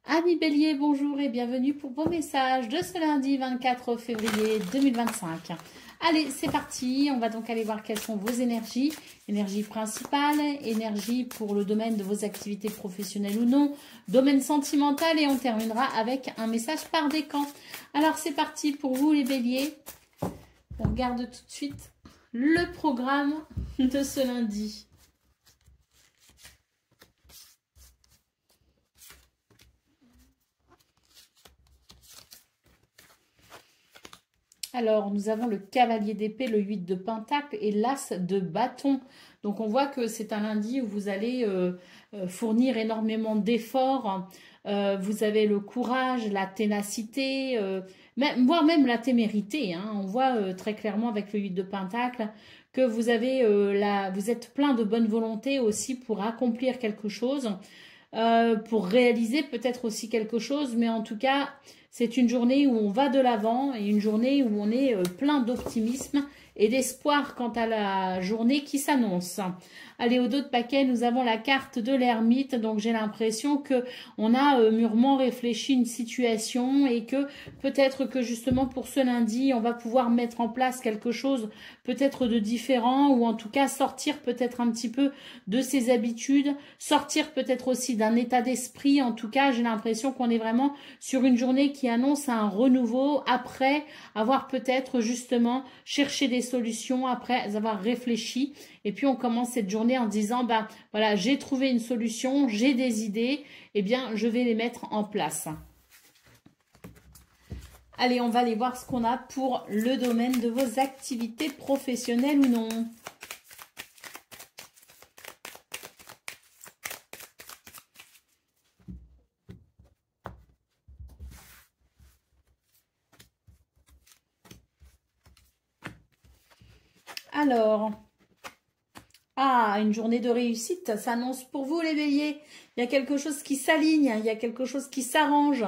Amis Bélier, bonjour et bienvenue pour vos messages de ce lundi 24 février 2025. Allez, c'est parti. On va donc aller voir quelles sont vos énergies. Énergie principale, énergie pour le domaine de vos activités professionnelles ou non, domaine sentimental et on terminera avec un message par décan. Alors, c'est parti pour vous les Béliers. On regarde tout de suite le programme de ce lundi. Alors, nous avons le cavalier d'épée, le 8 de pentacle et l'as de bâton. Donc, on voit que c'est un lundi où vous allez fournir énormément d'efforts. Vous avez le courage, la ténacité, voire même la témérité. Hein. On voit très clairement avec le 8 de pentacle que vous avez vous êtes plein de bonne volonté aussi pour accomplir quelque chose. Pour réaliser peut-être aussi quelque chose, mais en tout cas, c'est une journée où on va de l'avant et une journée où on est plein d'optimisme et d'espoir quant à la journée qui s'annonce. Allez, au dos de paquet, nous avons la carte de l'ermite, donc j'ai l'impression que on a mûrement réfléchi une situation et que peut-être que justement pour ce lundi, on va pouvoir mettre en place quelque chose peut-être de différent ou en tout cas sortir peut-être un petit peu de ses habitudes, sortir peut-être aussi d'un état d'esprit. En tout cas, j'ai l'impression qu'on est vraiment sur une journée qui annonce un renouveau après avoir peut-être justement cherché des solutions, après avoir réfléchi. Et puis on commence cette journée en disant, bah voilà, j'ai trouvé une solution, j'ai des idées, eh bien je vais les mettre en place. Allez, on va aller voir ce qu'on a pour le domaine de vos activités professionnelles ou non. Alors, une journée de réussite s'annonce pour vous les béliers. Il y a quelque chose qui s'aligne, il y a quelque chose qui s'arrange,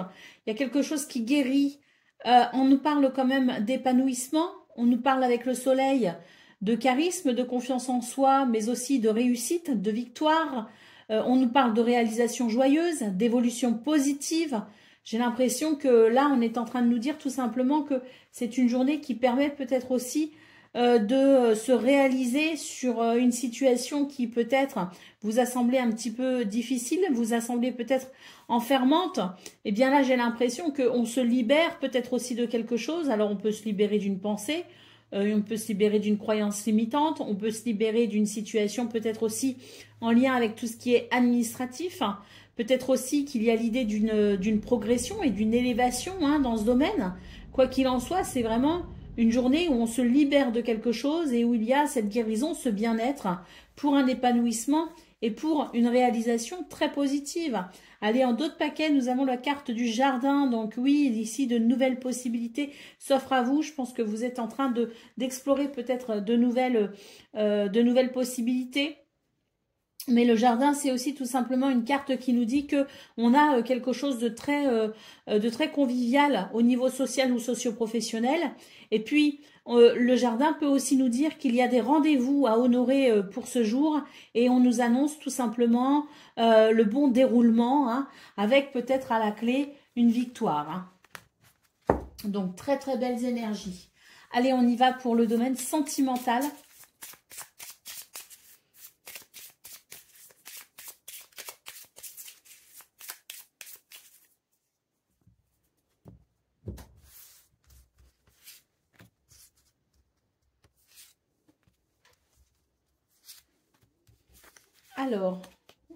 il y a quelque chose qui guérit. On nous parle quand même d'épanouissement, on nous parle avec le soleil de charisme, de confiance en soi, mais aussi de réussite, de victoire. On nous parle de réalisation joyeuse, d'évolution positive. J'ai l'impression que là, on est en train de nous dire tout simplement que c'est une journée qui permet peut-être aussi de se réaliser sur une situation qui peut-être vous a semblé un petit peu difficile, vous a semblé peut-être enfermante. Et bien là, j'ai l'impression qu'on se libère peut-être aussi de quelque chose. Alors, on peut se libérer d'une pensée, on peut se libérer d'une croyance limitante, on peut se libérer d'une situation peut-être aussi en lien avec tout ce qui est administratif. Peut-être aussi qu'il y a l'idée d'une progression et d'une élévation dans ce domaine. Quoi qu'il en soit, c'est vraiment une journée où on se libère de quelque chose et où il y a cette guérison, ce bien-être pour un épanouissement et pour une réalisation très positive. Allez, en d'autres paquets, nous avons la carte du jardin. Donc oui, ici, de nouvelles possibilités s'offrent à vous. Je pense que vous êtes en train d'explorer peut-être de nouvelles possibilités. Mais le jardin, c'est aussi tout simplement une carte qui nous dit que on a quelque chose de très convivial au niveau social ou socio-professionnel. Et puis, le jardin peut aussi nous dire qu'il y a des rendez-vous à honorer pour ce jour. Et on nous annonce tout simplement le bon déroulement, avec peut-être à la clé une victoire. Donc, très très belles énergies. Allez, on y va pour le domaine sentimental. Alors,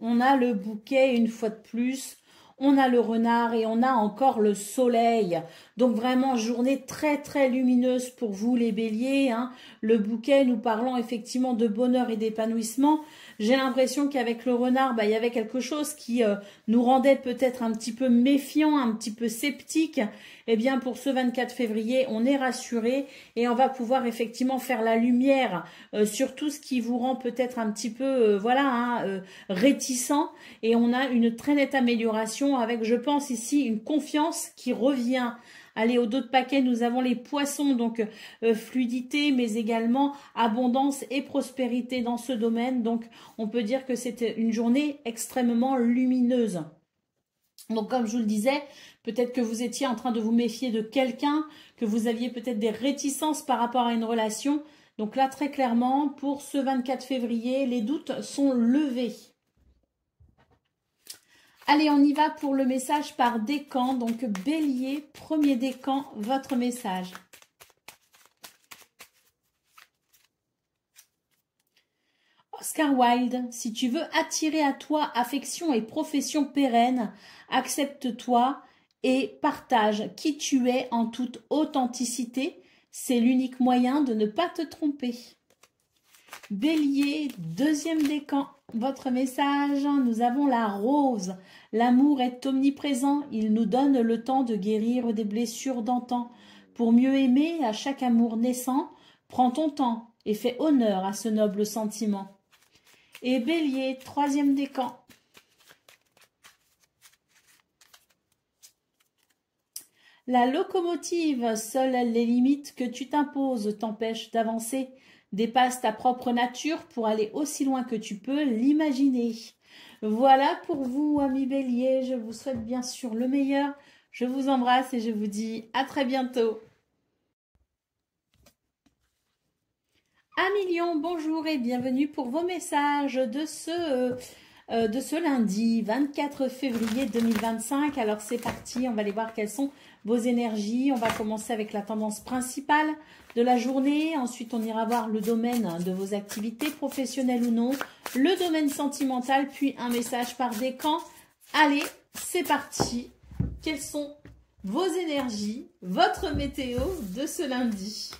on a le bouquet une fois de plus, on a le renard et on a encore le soleil. Donc vraiment, journée très très lumineuse pour vous les béliers. Le bouquet nous parlant effectivement de bonheur et d'épanouissement. J'ai l'impression qu'avec le renard, il y avait quelque chose qui nous rendait peut-être un petit peu méfiants, un petit peu sceptiques. Eh bien, pour ce 24 février, on est rassuré et on va pouvoir effectivement faire la lumière sur tout ce qui vous rend peut-être un petit peu, réticent. Et on a une très nette amélioration avec, je pense ici, une confiance qui revient. Allez, au dos de paquet, nous avons les poissons, donc fluidité, mais également abondance et prospérité dans ce domaine. Donc, on peut dire que c'était une journée extrêmement lumineuse. Donc, comme je vous le disais, peut-être que vous étiez en train de vous méfier de quelqu'un, que vous aviez peut-être des réticences par rapport à une relation. Donc là, très clairement, pour ce 24 février, les doutes sont levés. Allez, on y va pour le message par décan. Donc, Bélier, premier décan, votre message. Oscar Wilde, si tu veux attirer à toi affection et profession pérenne, accepte-toi et partage qui tu es en toute authenticité. C'est l'unique moyen de ne pas te tromper. Bélier, deuxième décan, votre message. Nous avons la rose. L'amour est omniprésent. Il nous donne le temps de guérir des blessures d'antan. Pour mieux aimer à chaque amour naissant, prends ton temps et fais honneur à ce noble sentiment. Et Bélier, troisième décan. La locomotive, seules les limites que tu t'imposes t'empêchent d'avancer. Dépasse ta propre nature pour aller aussi loin que tu peux l'imaginer. Voilà pour vous, amis Bélier. Je vous souhaite bien sûr le meilleur. Je vous embrasse et je vous dis à très bientôt. Amis Lion, bonjour et bienvenue pour vos messages de ce lundi 24 février 2025. Alors c'est parti, on va aller voir quelles sont vos énergies. On va commencer avec la tendance principale de la journée. Ensuite, on ira voir le domaine de vos activités professionnelles ou non, le domaine sentimental, puis un message par décan. Allez, c'est parti. Quelles sont vos énergies, votre météo de ce lundi ?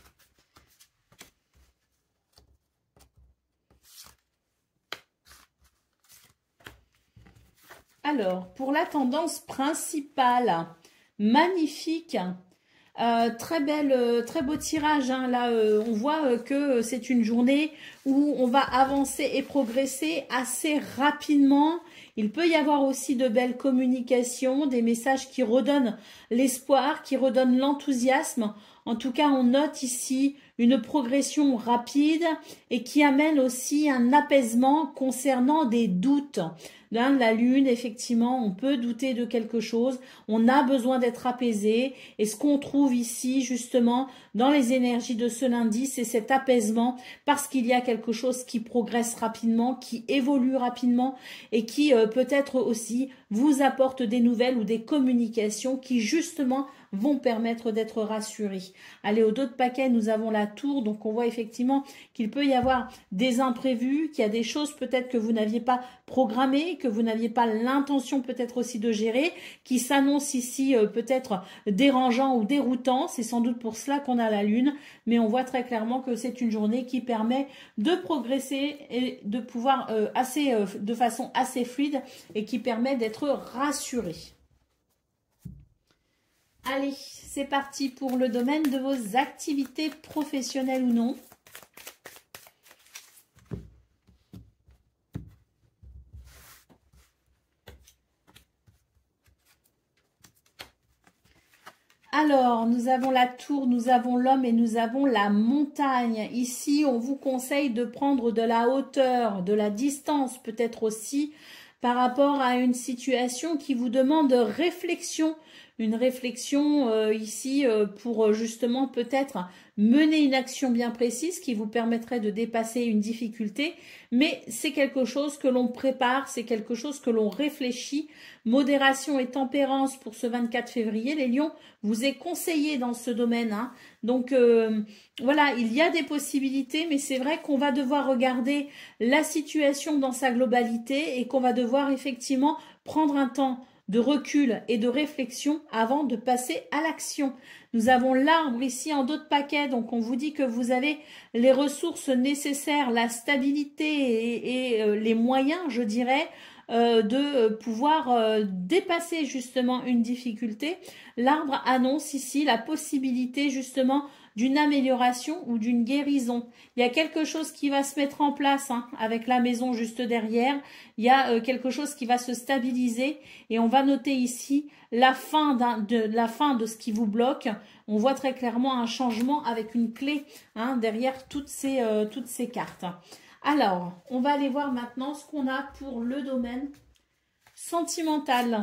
Alors, pour la tendance principale, magnifique, très beau tirage. Hein. Là, on voit que c'est une journée où on va avancer et progresser assez rapidement. Il peut y avoir aussi de belles communications, des messages qui redonnent l'espoir, qui redonnent l'enthousiasme. En tout cas, on note ici une progression rapide et qui amène aussi un apaisement concernant des doutes. Dans la lune, effectivement, on peut douter de quelque chose, on a besoin d'être apaisé. Et ce qu'on trouve ici, justement, dans les énergies de ce lundi, c'est cet apaisement parce qu'il y a quelque chose qui progresse rapidement, qui évolue rapidement et qui peut-être aussi vous apporte des nouvelles ou des communications qui, justement, vont permettre d'être rassurés. Allez, au dos de paquet, nous avons la tour, donc on voit effectivement qu'il peut y avoir des imprévus, qu'il y a des choses peut-être que vous n'aviez pas programmées, que vous n'aviez pas l'intention peut-être aussi de gérer, qui s'annoncent ici peut-être dérangeants ou déroutants. C'est sans doute pour cela qu'on a la lune, mais on voit très clairement que c'est une journée qui permet de progresser et de pouvoir de façon assez fluide et qui permet d'être rassuré. Allez, c'est parti pour le domaine de vos activités professionnelles ou non. Alors, nous avons la tour, nous avons l'homme et nous avons la montagne. Ici, on vous conseille de prendre de la hauteur, de la distance peut-être aussi par rapport à une situation qui vous demande réflexion. Une réflexion ici pour justement peut-être mener une action bien précise qui vous permettrait de dépasser une difficulté. Mais c'est quelque chose que l'on prépare, c'est quelque chose que l'on réfléchit. Modération et tempérance pour ce 24 février. Les lions, vous est conseillé dans ce domaine. Hein. Donc voilà, il y a des possibilités, mais c'est vrai qu'on va devoir regarder la situation dans sa globalité et qu'on va devoir effectivement prendre un temps de recul et de réflexion avant de passer à l'action. Nous avons l'arbre ici en dos de paquet, donc on vous dit que vous avez les ressources nécessaires, la stabilité et les moyens, je dirais, de pouvoir dépasser justement une difficulté. L'arbre annonce ici la possibilité justement d'une amélioration ou d'une guérison. Il y a quelque chose qui va se mettre en place hein, avec la maison juste derrière. Il y a quelque chose qui va se stabiliser et on va noter ici la fin de ce qui vous bloque. On voit très clairement un changement avec une clé hein, derrière toutes ces cartes. Alors, on va aller voir maintenant ce qu'on a pour le domaine sentimental.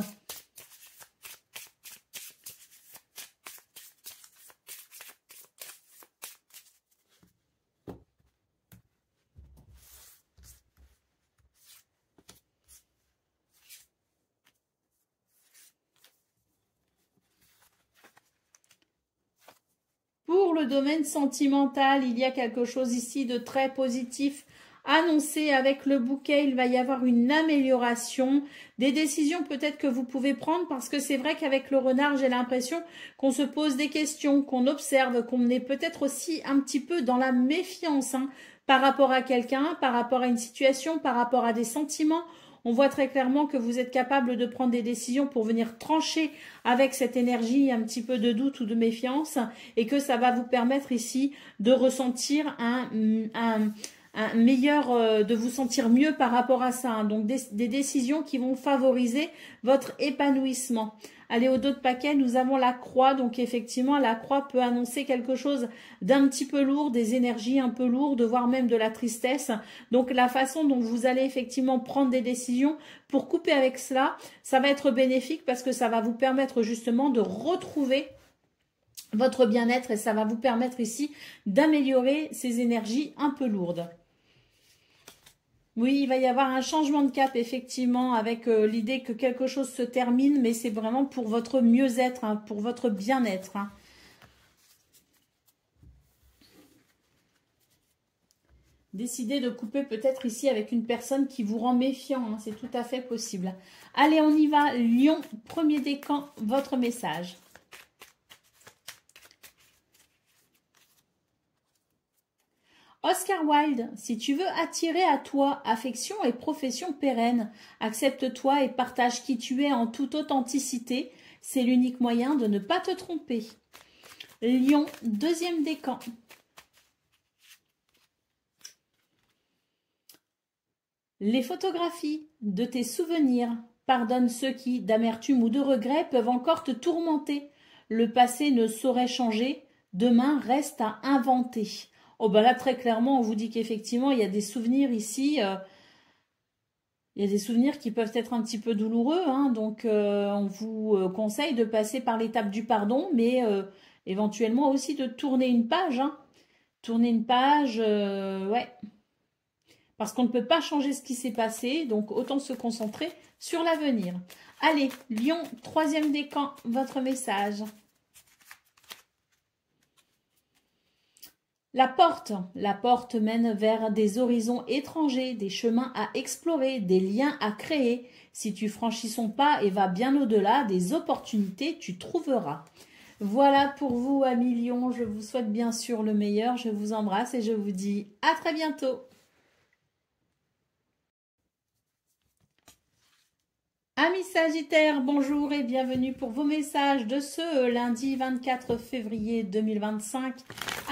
le domaine sentimental, il y a quelque chose ici de très positif annoncé avec le bouquet. Il va y avoir une amélioration, des décisions peut-être que vous pouvez prendre, parce que c'est vrai qu'avec le renard, j'ai l'impression qu'on se pose des questions, qu'on observe, qu'on est peut-être aussi un petit peu dans la méfiance, hein, par rapport à quelqu'un, par rapport à une situation, par rapport à des sentiments. On voit très clairement que vous êtes capable de prendre des décisions pour venir trancher avec cette énergie un petit peu de doute ou de méfiance, et que ça va vous permettre ici de ressentir un meilleur, de vous sentir mieux par rapport à ça, hein. Donc des décisions qui vont favoriser votre épanouissement. Allez, au dos de paquet, nous avons la croix. Donc effectivement, la croix peut annoncer quelque chose d'un petit peu lourd, des énergies un peu lourdes, voire même de la tristesse. Donc la façon dont vous allez effectivement prendre des décisions pour couper avec cela, ça va être bénéfique, parce que ça va vous permettre justement de retrouver votre bien-être, et ça va vous permettre ici d'améliorer ces énergies un peu lourdes. Oui, il va y avoir un changement de cap, effectivement, avec l'idée que quelque chose se termine, mais c'est vraiment pour votre mieux-être, hein, pour votre bien-être, hein. Décidez de couper peut-être ici avec une personne qui vous rend méfiant, hein, c'est tout à fait possible. Allez, on y va. Lion, premier décan, votre message. Oscar Wilde, si tu veux attirer à toi affection et profession pérenne, accepte-toi et partage qui tu es en toute authenticité. C'est l'unique moyen de ne pas te tromper. Lion, deuxième décan. Les photographies de tes souvenirs. Pardonne ceux qui, d'amertume ou de regret, peuvent encore te tourmenter. Le passé ne saurait changer. Demain reste à inventer. Oh ben là, très clairement, on vous dit qu'effectivement, il y a des souvenirs ici. Il y a des souvenirs qui peuvent être un petit peu douloureux, hein, donc on vous conseille de passer par l'étape du pardon, mais éventuellement aussi de tourner une page. Hein. Tourner une page, ouais. Parce qu'on ne peut pas changer ce qui s'est passé, donc autant se concentrer sur l'avenir. Allez, Lion, troisième décan, votre message. La porte mène vers des horizons étrangers, des chemins à explorer, des liens à créer. Si tu franchis son pas et vas bien au-delà, des opportunités tu trouveras. Voilà pour vous, amis Lion. Je vous souhaite bien sûr le meilleur. Je vous embrasse et je vous dis à très bientôt. Amis Sagittaires, bonjour et bienvenue pour vos messages de ce lundi 24 février 2025.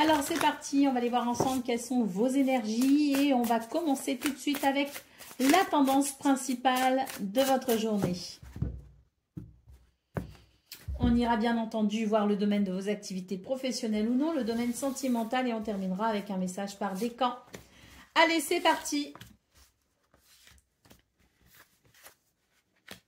Alors c'est parti, on va aller voir ensemble quelles sont vos énergies et on va commencer tout de suite avec la tendance principale de votre journée. On ira bien entendu voir le domaine de vos activités professionnelles ou non, le domaine sentimental et on terminera avec un message par décan. Allez, c'est parti!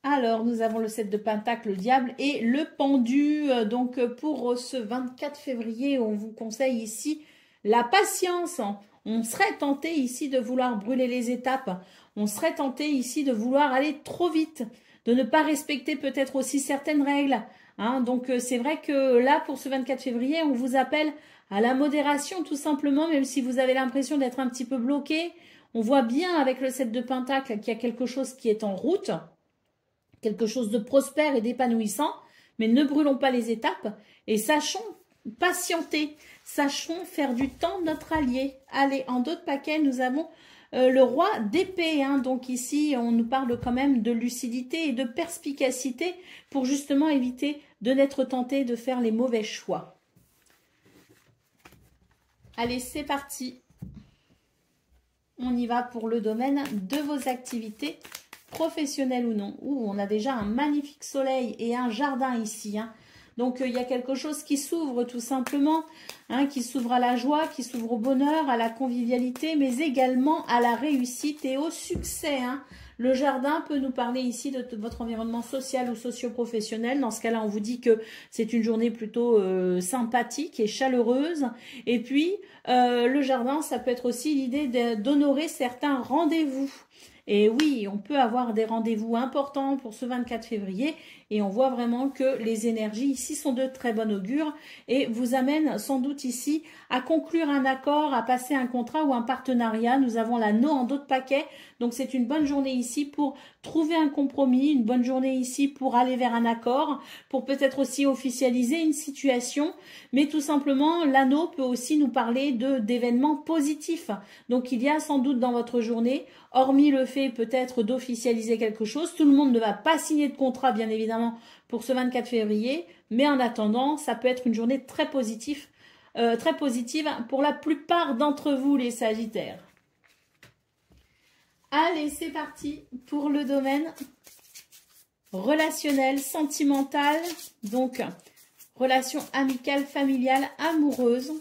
Alors, nous avons le 7 de Pentacle, le diable et le pendu. Donc, pour ce 24 février, on vous conseille ici la patience. On serait tenté ici de vouloir brûler les étapes. On serait tenté ici de vouloir aller trop vite, de ne pas respecter peut-être aussi certaines règles. Hein. Donc, c'est vrai que là, pour ce 24 février, on vous appelle à la modération tout simplement, même si vous avez l'impression d'être un petit peu bloqué. On voit bien avec le 7 de Pentacle qu'il y a quelque chose qui est en route. Quelque chose de prospère et d'épanouissant, mais ne brûlons pas les étapes et sachons patienter, sachons faire du temps notre allié. Allez, en d'autres paquets, nous avons le roi d'épée. Hein. Donc ici, on nous parle quand même de lucidité et de perspicacité pour justement éviter de n'être tenté de faire les mauvais choix. Allez, c'est parti. On y va pour le domaine de vos activités professionnel ou non. On a déjà un magnifique soleil et un jardin ici. Hein. Donc, il y a quelque chose qui s'ouvre tout simplement, hein, qui s'ouvre à la joie, qui s'ouvre au bonheur, à la convivialité, mais également à la réussite et au succès. Hein. Le jardin peut nous parler ici de votre environnement social ou socio-professionnel. Dans ce cas-là, on vous dit que c'est une journée plutôt sympathique et chaleureuse. Et puis, le jardin, ça peut être aussi l'idée d'honorer certains rendez-vous. Et oui, on peut avoir des rendez-vous importants pour ce 24 février et on voit vraiment que les énergies ici sont de très bon augure et vous amènent sans doute ici à conclure un accord, à passer un contrat ou un partenariat. Nous avons l'anneau en dos de paquet, donc c'est une bonne journée ici pour trouver un compromis, une bonne journée ici pour aller vers un accord, pour peut-être aussi officialiser une situation, mais tout simplement l'anneau peut aussi nous parler d'événements positifs. Donc il y a sans doute dans votre journée, hormis le fait peut-être d'officialiser quelque chose, tout le monde ne va pas signer de contrat bien évidemment pour ce 24 février, mais en attendant, ça peut être une journée très positive pour la plupart d'entre vous les Sagittaires. Allez, c'est parti pour le domaine relationnel, sentimental, donc relation amicale, familiale, amoureuse.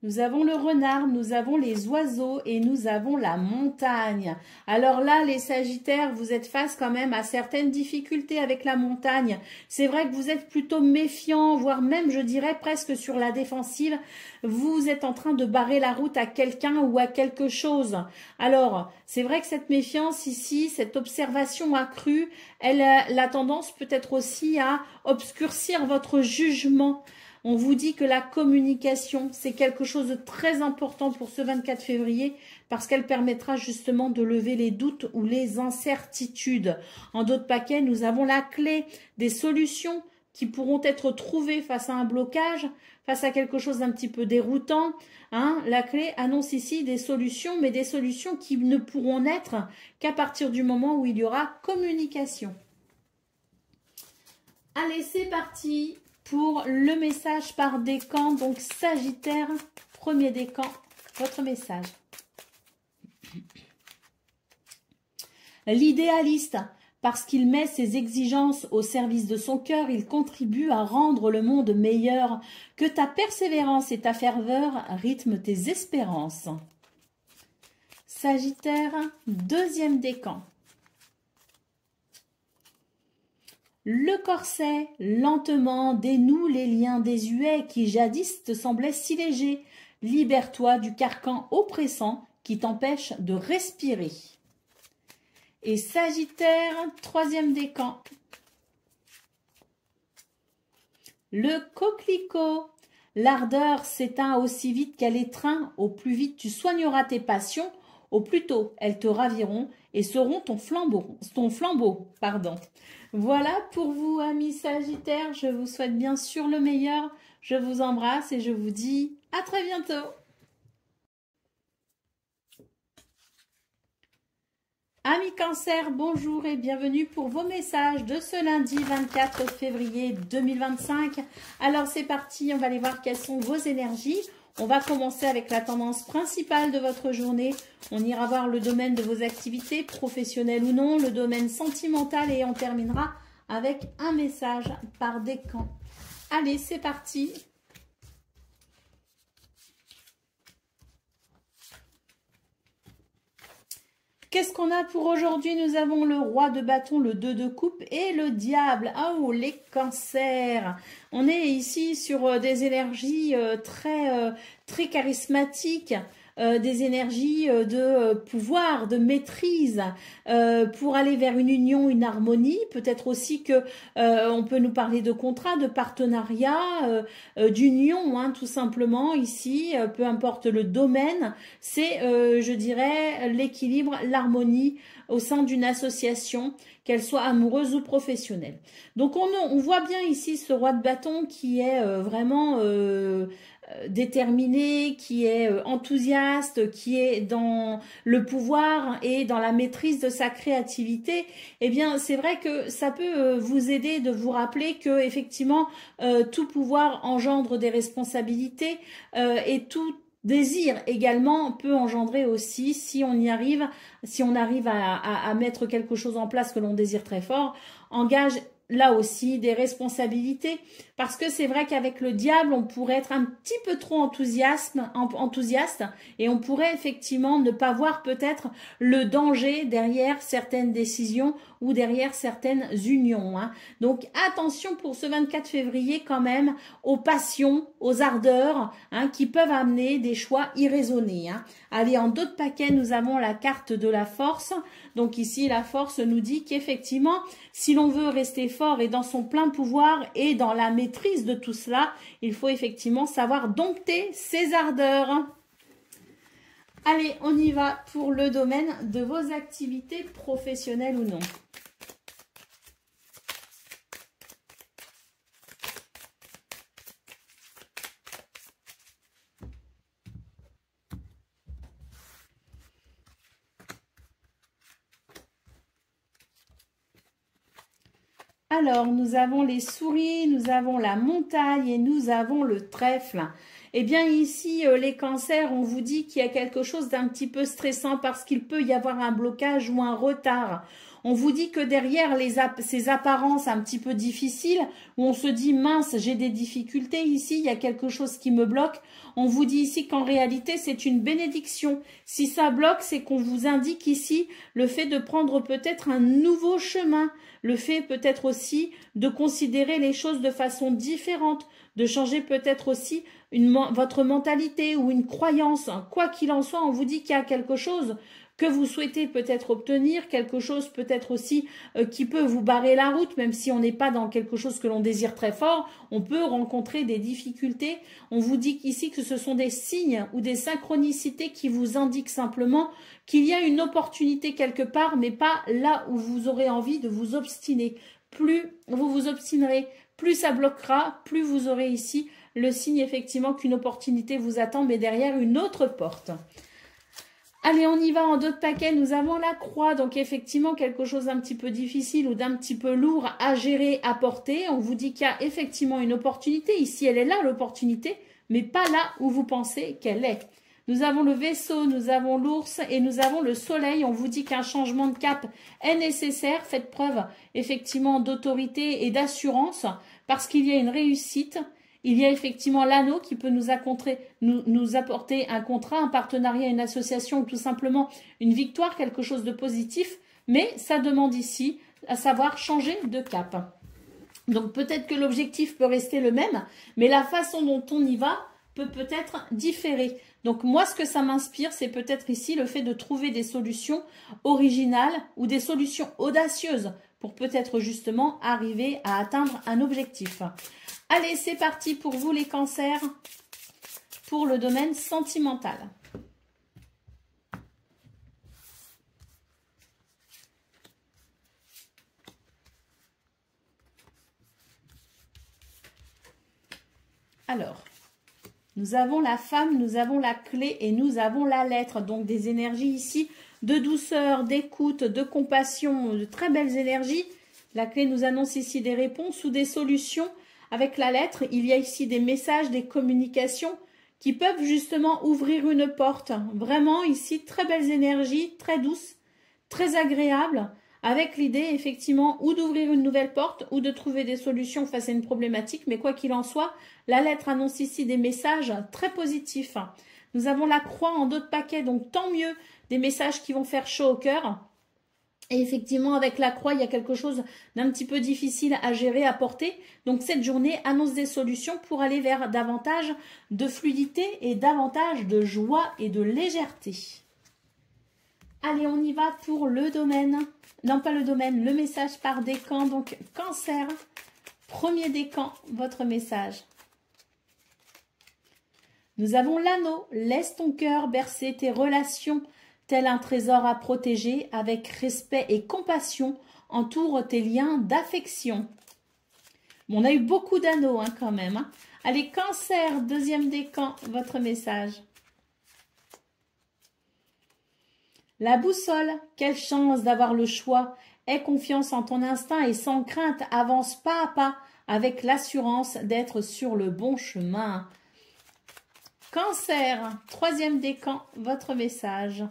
Nous avons le renard, nous avons les oiseaux et nous avons la montagne. Alors là, les Sagittaires, vous êtes face quand même à certaines difficultés avec la montagne. C'est vrai que vous êtes plutôt méfiant, voire même, je dirais, presque sur la défensive. Vous êtes en train de barrer la route à quelqu'un ou à quelque chose. Alors, c'est vrai que cette méfiance ici, cette observation accrue, elle a la tendance peut-être aussi à obscurcir votre jugement. On vous dit que la communication, c'est quelque chose de très important pour ce 24 février parce qu'elle permettra justement de lever les doutes ou les incertitudes. En d'autres paquets, nous avons la clé des solutions qui pourront être trouvées face à un blocage, face à quelque chose d'un petit peu déroutant. La clé annonce ici des solutions, mais des solutions qui ne pourront naître qu'à partir du moment où il y aura communication. Allez, c'est parti pour le message par décan, donc Sagittaire, premier décan, votre message. L'idéaliste, parce qu'il met ses exigences au service de son cœur, il contribue à rendre le monde meilleur. Que ta persévérance et ta ferveur rythment tes espérances. Sagittaire, deuxième décan. Le corset, lentement, dénoue les liens désuets qui jadis te semblaient si légers. Libère-toi du carcan oppressant qui t'empêche de respirer. Et Sagittaire, troisième décan. Le coquelicot, l'ardeur s'éteint aussi vite qu'elle étreint. Au plus vite tu soigneras tes passions, au plus tôt elles te raviront et seront ton flambeau. Voilà pour vous, amis Sagittaires. Je vous souhaite bien sûr le meilleur. Je vous embrasse et je vous dis à très bientôt. Amis Cancer, bonjour et bienvenue pour vos messages de ce lundi 24 février 2025. Alors c'est parti, on va aller voir quelles sont vos énergies. On va commencer avec la tendance principale de votre journée. On ira voir le domaine de vos activités, professionnelles ou non, le domaine sentimental et on terminera avec un message par décan. Allez, c'est parti. Qu'est-ce qu'on a pour aujourd'hui? Nous avons le roi de bâton, le 2 de coupe et le diable. Oh, les cancers. On est ici sur des énergies très charismatiques, des énergies de pouvoir, de maîtrise, pour aller vers une union, une harmonie. Peut-être aussi que on peut nous parler de contrat, de partenariat, d'union, tout simplement ici, peu importe le domaine. C'est, je dirais, l'équilibre, l'harmonie au sein d'une association, qu'elle soit amoureuse ou professionnelle. Donc on voit bien ici ce roi de bâton qui est vraiment déterminé, qui est enthousiaste, qui est dans le pouvoir et dans la maîtrise de sa créativité. Eh bien, c'est vrai que ça peut vous aider de vous rappeler que effectivement tout pouvoir engendre des responsabilités et tout désir également peut engendrer aussi, si on y arrive, si on arrive à mettre quelque chose en place que l'on désire très fort, engage là aussi des responsabilités, parce que c'est vrai qu'avec le diable, on pourrait être un petit peu trop enthousiaste et on pourrait effectivement ne pas voir peut-être le danger derrière certaines décisions ou derrière certaines unions. Hein. Donc attention pour ce 24 février quand même aux passions, aux ardeurs hein, qui peuvent amener des choix irraisonnés. Hein. Allez, en d'autres paquets, nous avons la carte de la force. Donc ici, la force nous dit qu'effectivement, si l'on veut rester fort et dans son plein pouvoir et dans la maîtrise de tout cela, il faut effectivement savoir dompter ses ardeurs. Allez, on y va pour le domaine de vos activités professionnelles ou non. Alors, nous avons les souris, nous avons la montagne et nous avons le trèfle. Eh bien, ici, les cancers, on vous dit qu'il y a quelque chose d'un petit peu stressant parce qu'il peut y avoir un blocage ou un retard. On vous dit que derrière ces apparences un petit peu difficiles, où on se dit, mince, j'ai des difficultés ici, il y a quelque chose qui me bloque. On vous dit ici qu'en réalité, c'est une bénédiction. Si ça bloque, c'est qu'on vous indique ici le fait de prendre peut-être un nouveau chemin, le fait peut-être aussi de considérer les choses de façon différente, de changer peut-être aussi votre mentalité ou une croyance. Quoi qu'il en soit, on vous dit qu'il y a quelque chose que vous souhaitez peut-être obtenir, quelque chose peut-être aussi qui peut vous barrer la route, même si on n'est pas dans quelque chose que l'on désire très fort, on peut rencontrer des difficultés. On vous dit ici que ce sont des signes ou des synchronicités qui vous indiquent simplement qu'il y a une opportunité quelque part, mais pas là où vous aurez envie de vous obstiner. Plus vous vous obstinerez, plus ça bloquera, plus vous aurez ici le signe effectivement qu'une opportunité vous attend, mais derrière une autre porte. Allez, on y va en d'autres paquets. Nous avons la croix, donc effectivement quelque chose d'un petit peu difficile ou d'un petit peu lourd à gérer, à porter. On vous dit qu'il y a effectivement une opportunité. Ici, elle est là, l'opportunité, mais pas là où vous pensez qu'elle est. Nous avons le vaisseau, nous avons l'ours et nous avons le soleil. On vous dit qu'un changement de cap est nécessaire. Faites preuve effectivement d'autorité et d'assurance parce qu'il y a une réussite. Il y a effectivement l'anneau qui peut nous apporter un contrat, un partenariat, une association ou tout simplement une victoire, quelque chose de positif. Mais ça demande ici à savoir changer de cap. Donc peut-être que l'objectif peut rester le même, mais la façon dont on y va peut peut-être différer. Donc moi, ce que ça m'inspire, c'est peut-être ici le fait de trouver des solutions originales ou des solutions audacieuses pour peut-être justement arriver à atteindre un objectif. Allez, c'est parti pour vous les cancers, pour le domaine sentimental. Alors, nous avons la femme, nous avons la clé et nous avons la lettre. Donc des énergies ici de douceur, d'écoute, de compassion, de très belles énergies. La clé nous annonce ici des réponses ou des solutions. Avec la lettre, il y a ici des messages, des communications qui peuvent justement ouvrir une porte. Vraiment ici, très belles énergies, très douces, très agréables, avec l'idée effectivement ou d'ouvrir une nouvelle porte ou de trouver des solutions face à une problématique. Mais quoi qu'il en soit, la lettre annonce ici des messages très positifs. Nous avons la croix en d'autres paquets, donc tant mieux, des messages qui vont faire chaud au cœur. Et effectivement, avec la croix, il y a quelque chose d'un petit peu difficile à gérer, à porter. Donc, cette journée annonce des solutions pour aller vers davantage de fluidité et davantage de joie et de légèreté. Allez, on y va pour le domaine. Non, pas le domaine, le message par décan. Donc, cancer, premier décan, votre message. Nous avons l'anneau. Laisse ton cœur bercer tes relations. Tel un trésor à protéger, avec respect et compassion, entoure tes liens d'affection. Bon, on a eu beaucoup d'anneaux hein, quand même. Hein. Allez, cancer, deuxième décan, votre message. La boussole, quelle chance d'avoir le choix. Aie confiance en ton instinct et sans crainte, avance pas à pas, avec l'assurance d'être sur le bon chemin. Cancer, troisième décan, votre message.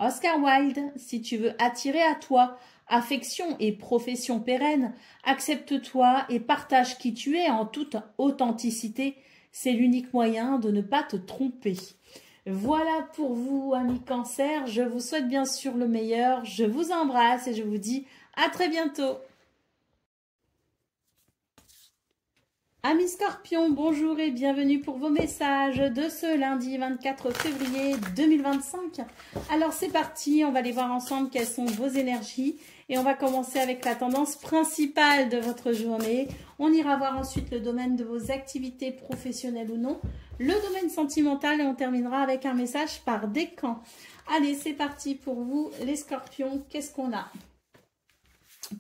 Oscar Wilde, si tu veux attirer à toi affection et profession pérenne. Accepte-toi et partage qui tu es en toute authenticité. C'est l'unique moyen de ne pas te tromper. Voilà pour vous, amis Cancer. Je vous souhaite bien sûr le meilleur. Je vous embrasse et je vous dis à très bientôt. Amis Scorpions, bonjour et bienvenue pour vos messages de ce lundi 24 février 2025. Alors c'est parti, on va aller voir ensemble quelles sont vos énergies et on va commencer avec la tendance principale de votre journée. On ira voir ensuite le domaine de vos activités professionnelles ou non, le domaine sentimental et on terminera avec un message par décan. Allez, c'est parti pour vous les Scorpions, qu'est-ce qu'on a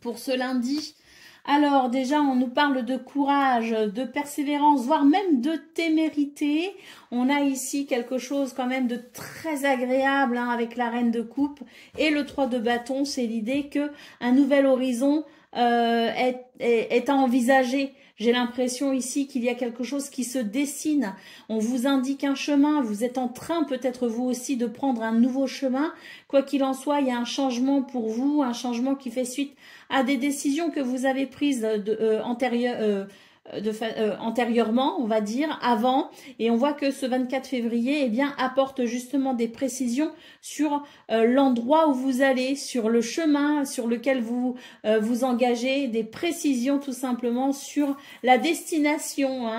pour ce lundi ? Alors déjà, on nous parle de courage, de persévérance, voire même de témérité. On a ici quelque chose quand même de très agréable hein, avec la reine de coupe et le 3 de bâton. C'est l'idée que un nouvel horizon est à envisager. J'ai l'impression ici qu'il y a quelque chose qui se dessine. On vous indique un chemin. Vous êtes en train peut-être vous aussi de prendre un nouveau chemin. Quoi qu'il en soit, il y a un changement pour vous, un changement qui fait suite à des décisions que vous avez prises antérieurement, on va dire, avant. Et on voit que ce 24 février, eh bien, apporte justement des précisions sur l'endroit où vous allez, sur le chemin sur lequel vous vous engagez, des précisions tout simplement sur la destination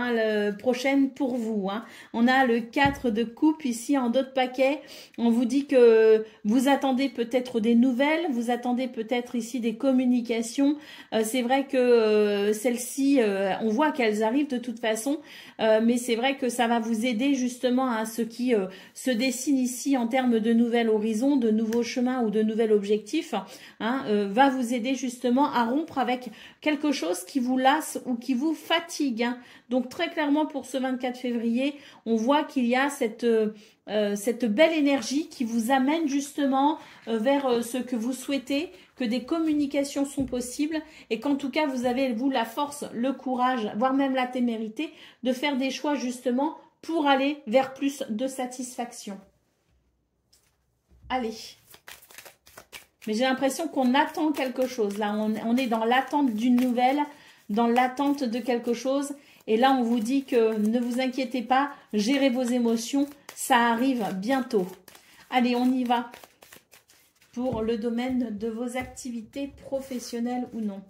prochaine pour vous. Hein. On a le 4 de coupe ici en dos de paquet. On vous dit que vous attendez peut-être des nouvelles, vous attendez peut-être ici des communications. C'est vrai que celles-ci, on voit qu'elles arrivent de toute façon, mais c'est vrai que ça va vous aider justement à ce qui se dessine ici en termes de nouvel horizon, de nouveaux chemins ou de nouvel objectif, hein, va vous aider justement à rompre avec quelque chose qui vous lasse ou qui vous fatigue. Hein. Donc très clairement pour ce 24 février, on voit qu'il y a cette belle énergie qui vous amène justement vers ce que vous souhaitez, que des communications sont possibles et qu'en tout cas vous avez vous la force, le courage, voire même la témérité de faire des choix justement pour aller vers plus de satisfaction. Allez. Mais j'ai l'impression qu'on attend quelque chose. Là, on est dans l'attente d'une nouvelle, dans l'attente de quelque chose. Et là, on vous dit que ne vous inquiétez pas, gérez vos émotions, ça arrive bientôt. Allez, on y va pour le domaine de vos activités professionnelles ou non.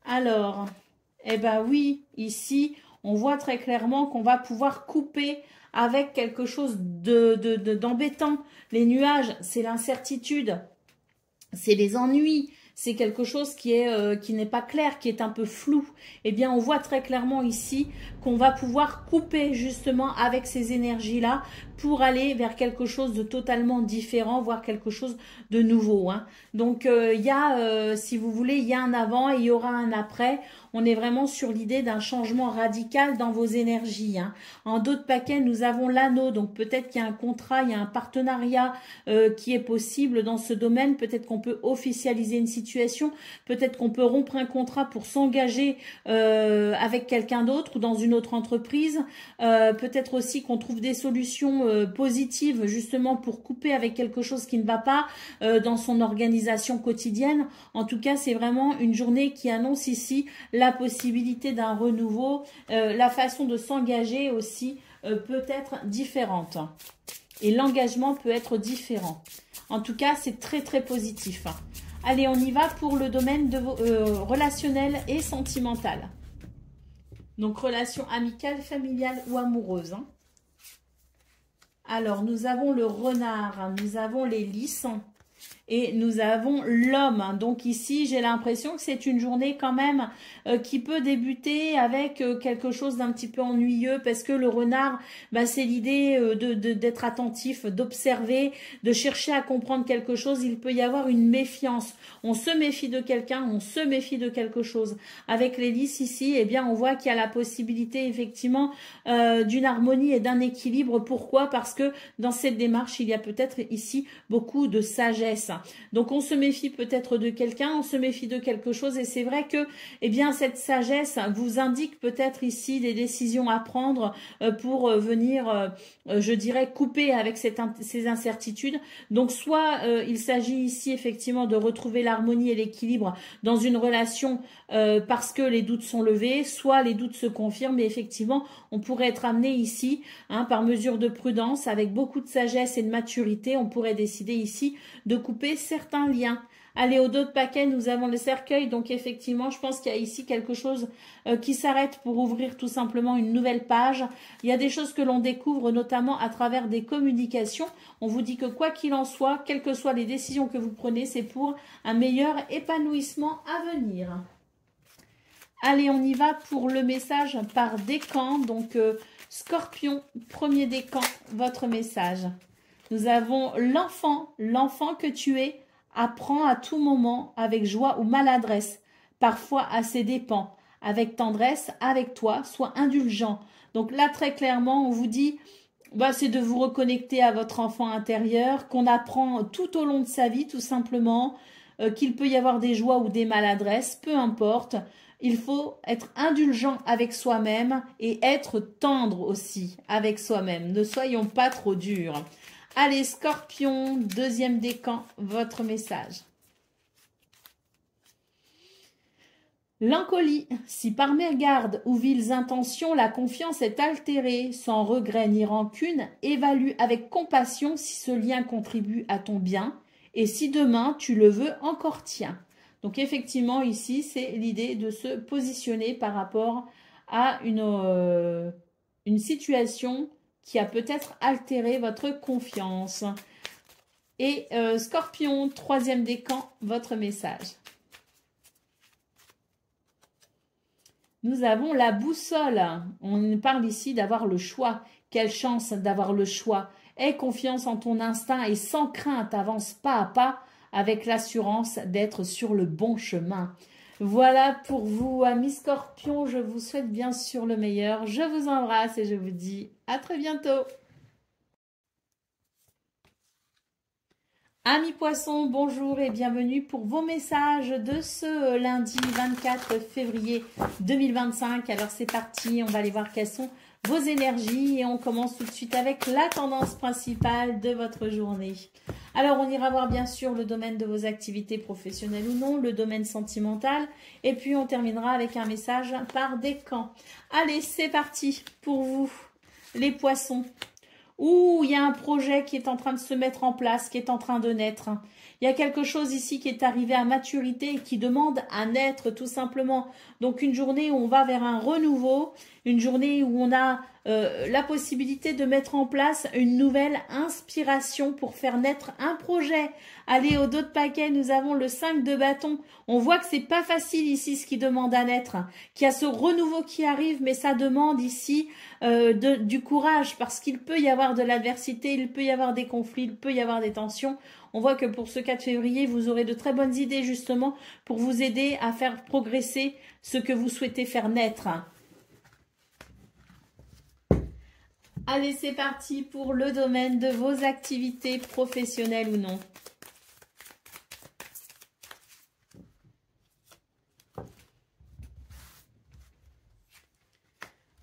Alors, eh ben oui, ici, on voit très clairement qu'on va pouvoir couper avec quelque chose d'embêtant. Les nuages, c'est l'incertitude, c'est les ennuis, c'est quelque chose qui n'est pas clair, qui est un peu flou. Eh bien, on voit très clairement ici qu'on va pouvoir couper justement avec ces énergies-là pour aller vers quelque chose de totalement différent, voire quelque chose de nouveau. Hein. Donc, il y a, si vous voulez, il y a un avant et il y aura un après. On est vraiment sur l'idée d'un changement radical dans vos énergies. Hein. En dos de paquet, nous avons l'anneau. Donc, peut-être qu'il y a un contrat, il y a un partenariat qui est possible dans ce domaine. Peut-être qu'on peut officialiser une situation. Peut-être qu'on peut rompre un contrat pour s'engager avec quelqu'un d'autre ou dans une autre entreprise. Peut-être aussi qu'on trouve des solutions positives justement pour couper avec quelque chose qui ne va pas dans son organisation quotidienne. En tout cas, c'est vraiment une journée qui annonce ici la possibilité d'un renouveau. La façon de s'engager aussi peut être différente. Et l'engagement peut être différent. En tout cas, c'est très très positif. Allez, on y va pour le domaine de relationnel et sentimental. Donc, relation amicale, familiale ou amoureuse. Hein. Alors, nous avons le renard, nous avons les lys et nous avons l'homme. Donc ici, j'ai l'impression que c'est une journée quand même qui peut débuter avec quelque chose d'un petit peu ennuyeux parce que le renard, bah, c'est l'idée d'être attentif, d'observer, de chercher à comprendre quelque chose. Il peut y avoir une méfiance. On se méfie de quelqu'un, on se méfie de quelque chose. Avec les lys ici, eh bien, on voit qu'il y a la possibilité effectivement d'une harmonie et d'un équilibre. Pourquoi? Parce que dans cette démarche, il y a peut-être ici beaucoup de sagesse. Donc on se méfie peut-être de quelqu'un, on se méfie de quelque chose et c'est vrai que eh bien cette sagesse vous indique peut-être ici des décisions à prendre pour venir, je dirais, couper avec ces incertitudes. Donc soit il s'agit ici effectivement de retrouver l'harmonie et l'équilibre dans une relation parce que les doutes sont levés, soit les doutes se confirment et effectivement on pourrait être amené ici, hein, par mesure de prudence, avec beaucoup de sagesse et de maturité, on pourrait décider ici de couper certains liens. Allez, au dos de paquet, nous avons le cercueil, donc effectivement, je pense qu'il y a ici quelque chose qui s'arrête pour ouvrir tout simplement une nouvelle page. Il y a des choses que l'on découvre, notamment à travers des communications. On vous dit que quoi qu'il en soit, quelles que soient les décisions que vous prenez, c'est pour un meilleur épanouissement à venir. Allez, on y va pour le message par décan. Donc, Scorpion, premier décan, votre message. Nous avons l'enfant, l'enfant que tu es, apprend à tout moment avec joie ou maladresse, parfois à ses dépens, avec tendresse, avec toi, sois indulgent. Donc là, très clairement, on vous dit, bah, c'est de vous reconnecter à votre enfant intérieur, qu'on apprend tout au long de sa vie, tout simplement, qu'il peut y avoir des joies ou des maladresses, peu importe. Il faut être indulgent avec soi-même et être tendre aussi avec soi-même. Ne soyons pas trop durs. Allez, Scorpion, deuxième décan, votre message. L'encolie, si par mégarde ou viles intentions la confiance est altérée, sans regret ni rancune, évalue avec compassion si ce lien contribue à ton bien et si demain tu le veux encore tien. Donc effectivement, ici, c'est l'idée de se positionner par rapport à une situation qui a peut-être altéré votre confiance. Et Scorpion, troisième décan, votre message. Nous avons la boussole. On parle ici d'avoir le choix. Quelle chance d'avoir le choix. Aie confiance en ton instinct et sans crainte, avance pas à pas avec l'assurance d'être sur le bon chemin. Voilà pour vous, amis Scorpions. Je vous souhaite bien sûr le meilleur. Je vous embrasse et je vous dis à très bientôt. Amis Poissons, bonjour et bienvenue pour vos messages de ce lundi 24 février 2025. Alors c'est parti, on va aller voir quelles sont vos énergies et on commence tout de suite avec la tendance principale de votre journée. Alors on ira voir bien sûr le domaine de vos activités professionnelles ou non, le domaine sentimental et puis on terminera avec un message par décan. Allez, c'est parti pour vous les Poissons. Ouh, il y a un projet qui est en train de se mettre en place, qui est en train de naître. Il y a quelque chose ici qui est arrivé à maturité et qui demande à naître tout simplement. Donc une journée où on va vers un renouveau, une journée où on a la possibilité de mettre en place une nouvelle inspiration pour faire naître un projet. Allez, au dos de paquet, nous avons le 5 de bâton. On voit que c'est pas facile ici ce qui demande à naître, qu'il y a ce renouveau qui arrive, mais ça demande ici du courage parce qu'il peut y avoir de l'adversité, il peut y avoir des conflits, il peut y avoir des tensions. On voit que pour ce 4 février, vous aurez de très bonnes idées justement pour vous aider à faire progresser ce que vous souhaitez faire naître. Allez, c'est parti pour le domaine de vos activités professionnelles ou non.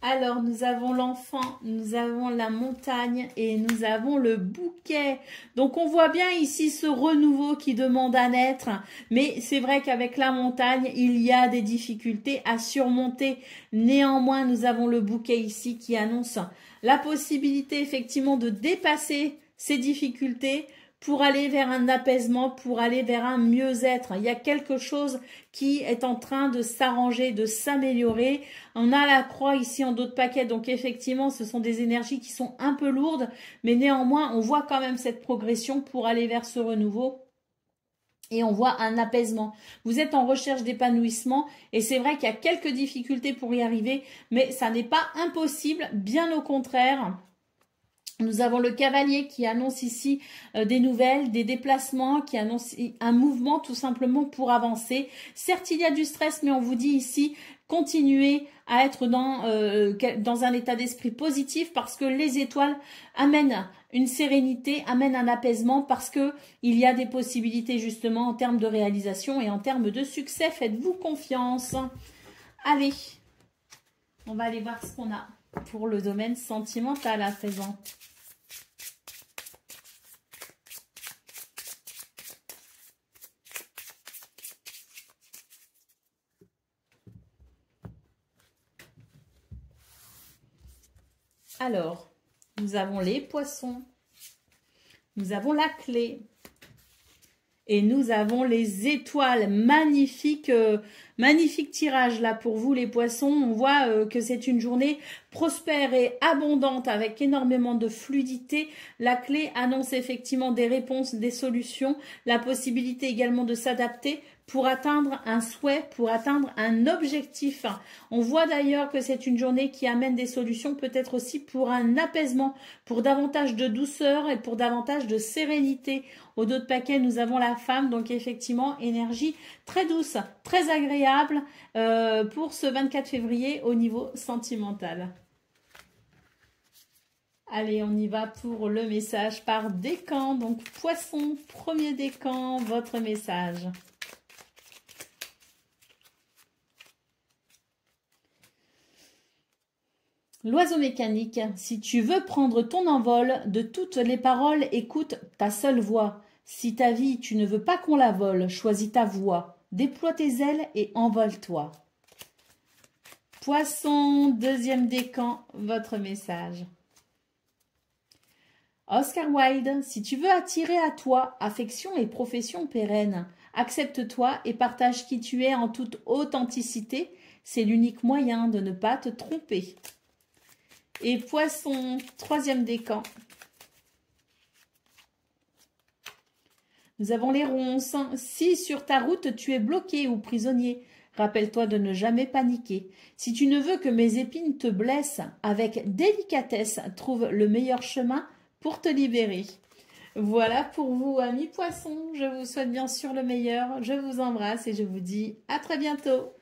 Alors, nous avons l'enfant, nous avons la montagne et nous avons le bouquet. Donc, on voit bien ici ce renouveau qui demande à naître. Mais c'est vrai qu'avec la montagne, il y a des difficultés à surmonter. Néanmoins, nous avons le bouquet ici qui annonce la possibilité effectivement de dépasser ces difficultés pour aller vers un apaisement, pour aller vers un mieux-être. Il y a quelque chose qui est en train de s'arranger, de s'améliorer. On a la croix ici en dos de paquet, donc effectivement, ce sont des énergies qui sont un peu lourdes, mais néanmoins, on voit quand même cette progression pour aller vers ce renouveau. Et on voit un apaisement. Vous êtes en recherche d'épanouissement et c'est vrai qu'il y a quelques difficultés pour y arriver, mais ça n'est pas impossible, bien au contraire. Nous avons le cavalier qui annonce ici des nouvelles, des déplacements, qui annonce un mouvement tout simplement pour avancer. Certes, il y a du stress, mais on vous dit ici, continuez à être dans un état d'esprit positif parce que les étoiles amènent une sérénité, amènent un apaisement parce que il y a des possibilités justement en termes de réalisation et en termes de succès. Faites-vous confiance. Allez, on va aller voir ce qu'on a pour le domaine sentimental à présent. Alors, nous avons les poissons, nous avons la clé et nous avons les étoiles. Magnifique, magnifique tirage là pour vous les poissons. On voit que c'est une journée prospère et abondante avec énormément de fluidité. La clé annonce effectivement des réponses, des solutions, la possibilité également de s'adapter pour atteindre un souhait, pour atteindre un objectif. On voit d'ailleurs que c'est une journée qui amène des solutions, peut-être aussi pour un apaisement, pour davantage de douceur et pour davantage de sérénité. Au dos de paquet, nous avons la femme, donc effectivement, énergie très douce, très agréable pour ce 24 février au niveau sentimental. Allez, on y va pour le message par décan. Donc, poisson, premier décan, votre message. L'oiseau mécanique, si tu veux prendre ton envol, de toutes les paroles, écoute ta seule voix. Si ta vie, tu ne veux pas qu'on la vole, choisis ta voix. Déploie tes ailes et envole-toi. Poisson, deuxième décan, votre message. Oscar Wilde, si tu veux attirer à toi affection et profession pérenne, accepte-toi et partage qui tu es en toute authenticité. C'est l'unique moyen de ne pas te tromper. Et poisson, troisième décan. Nous avons les ronces. Si sur ta route tu es bloqué ou prisonnier, rappelle-toi de ne jamais paniquer. Si tu ne veux que mes épines te blessent, avec délicatesse, trouve le meilleur chemin pour te libérer. Voilà pour vous, amis poissons. Je vous souhaite bien sûr le meilleur. Je vous embrasse et je vous dis à très bientôt.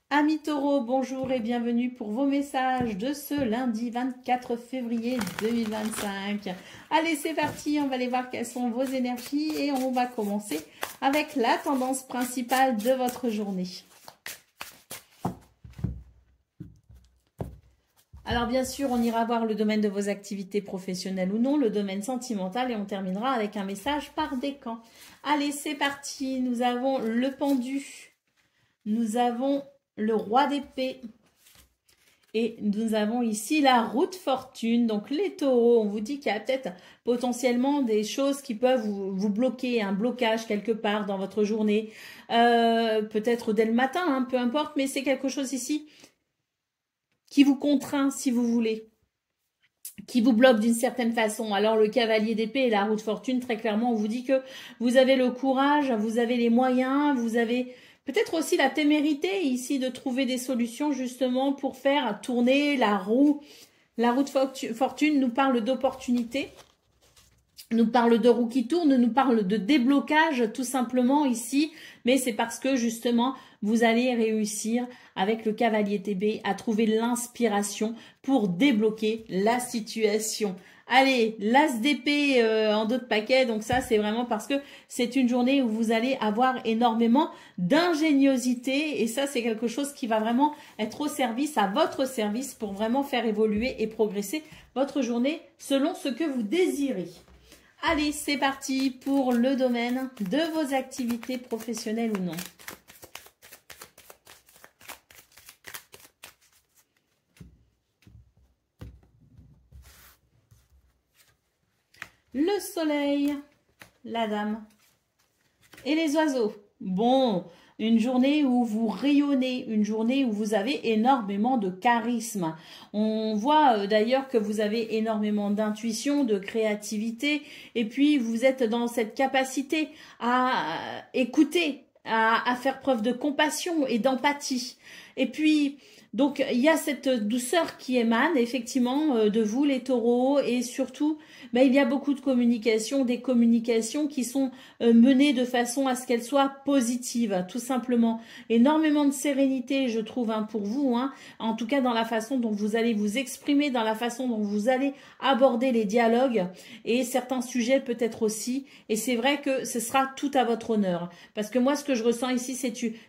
Amis taureaux, bonjour et bienvenue pour vos messages de ce lundi 24 février 2025. Allez, c'est parti, on va aller voir quelles sont vos énergies et on va commencer avec la tendance principale de votre journée. Alors bien sûr, on ira voir le domaine de vos activités professionnelles ou non, le domaine sentimental et on terminera avec un message par décan. Allez, c'est parti, nous avons le pendu, nous avons le roi d'épée et nous avons ici la roue de fortune. Donc les taureaux, on vous dit qu'il y a peut-être potentiellement des choses qui peuvent vous bloquer, un blocage quelque part dans votre journée, peut-être dès le matin, hein, peu importe, mais c'est quelque chose ici qui vous contraint si vous voulez, qui vous bloque d'une certaine façon. Alors le cavalier d'épée et la roue de fortune, très clairement, on vous dit que vous avez le courage, vous avez les moyens, vous avez peut-être aussi la témérité ici de trouver des solutions justement pour faire tourner la roue. La roue de fortune nous parle d'opportunités, nous parle de roue qui tourne, nous parle de déblocage tout simplement ici. Mais c'est parce que justement, vous allez réussir avec le cavalier d'épée à trouver l'inspiration pour débloquer la situation. Allez, l'as d'épée en dos de paquet, donc ça c'est vraiment parce que c'est une journée où vous allez avoir énormément d'ingéniosité et ça c'est quelque chose qui va vraiment être au service, à votre service pour vraiment faire évoluer et progresser votre journée selon ce que vous désirez. Allez, c'est parti pour le domaine de vos activités professionnelles ou non. Le soleil, la dame et les oiseaux. Bon, une journée où vous rayonnez, une journée où vous avez énormément de charisme. On voit d'ailleurs que vous avez énormément d'intuition, de créativité et puis vous êtes dans cette capacité à écouter, à faire preuve de compassion et d'empathie. Et puis, Donc, il y a cette douceur qui émane effectivement de vous, les taureaux, et surtout, ben, il y a beaucoup de communication, des communications qui sont menées de façon à ce qu'elles soient positives, tout simplement. Énormément de sérénité, je trouve, hein, pour vous, hein, en tout cas dans la façon dont vous allez vous exprimer, dans la façon dont vous allez aborder les dialogues et certains sujets peut-être aussi. Et c'est vrai que ce sera tout à votre honneur. Parce que moi, ce que je ressens ici,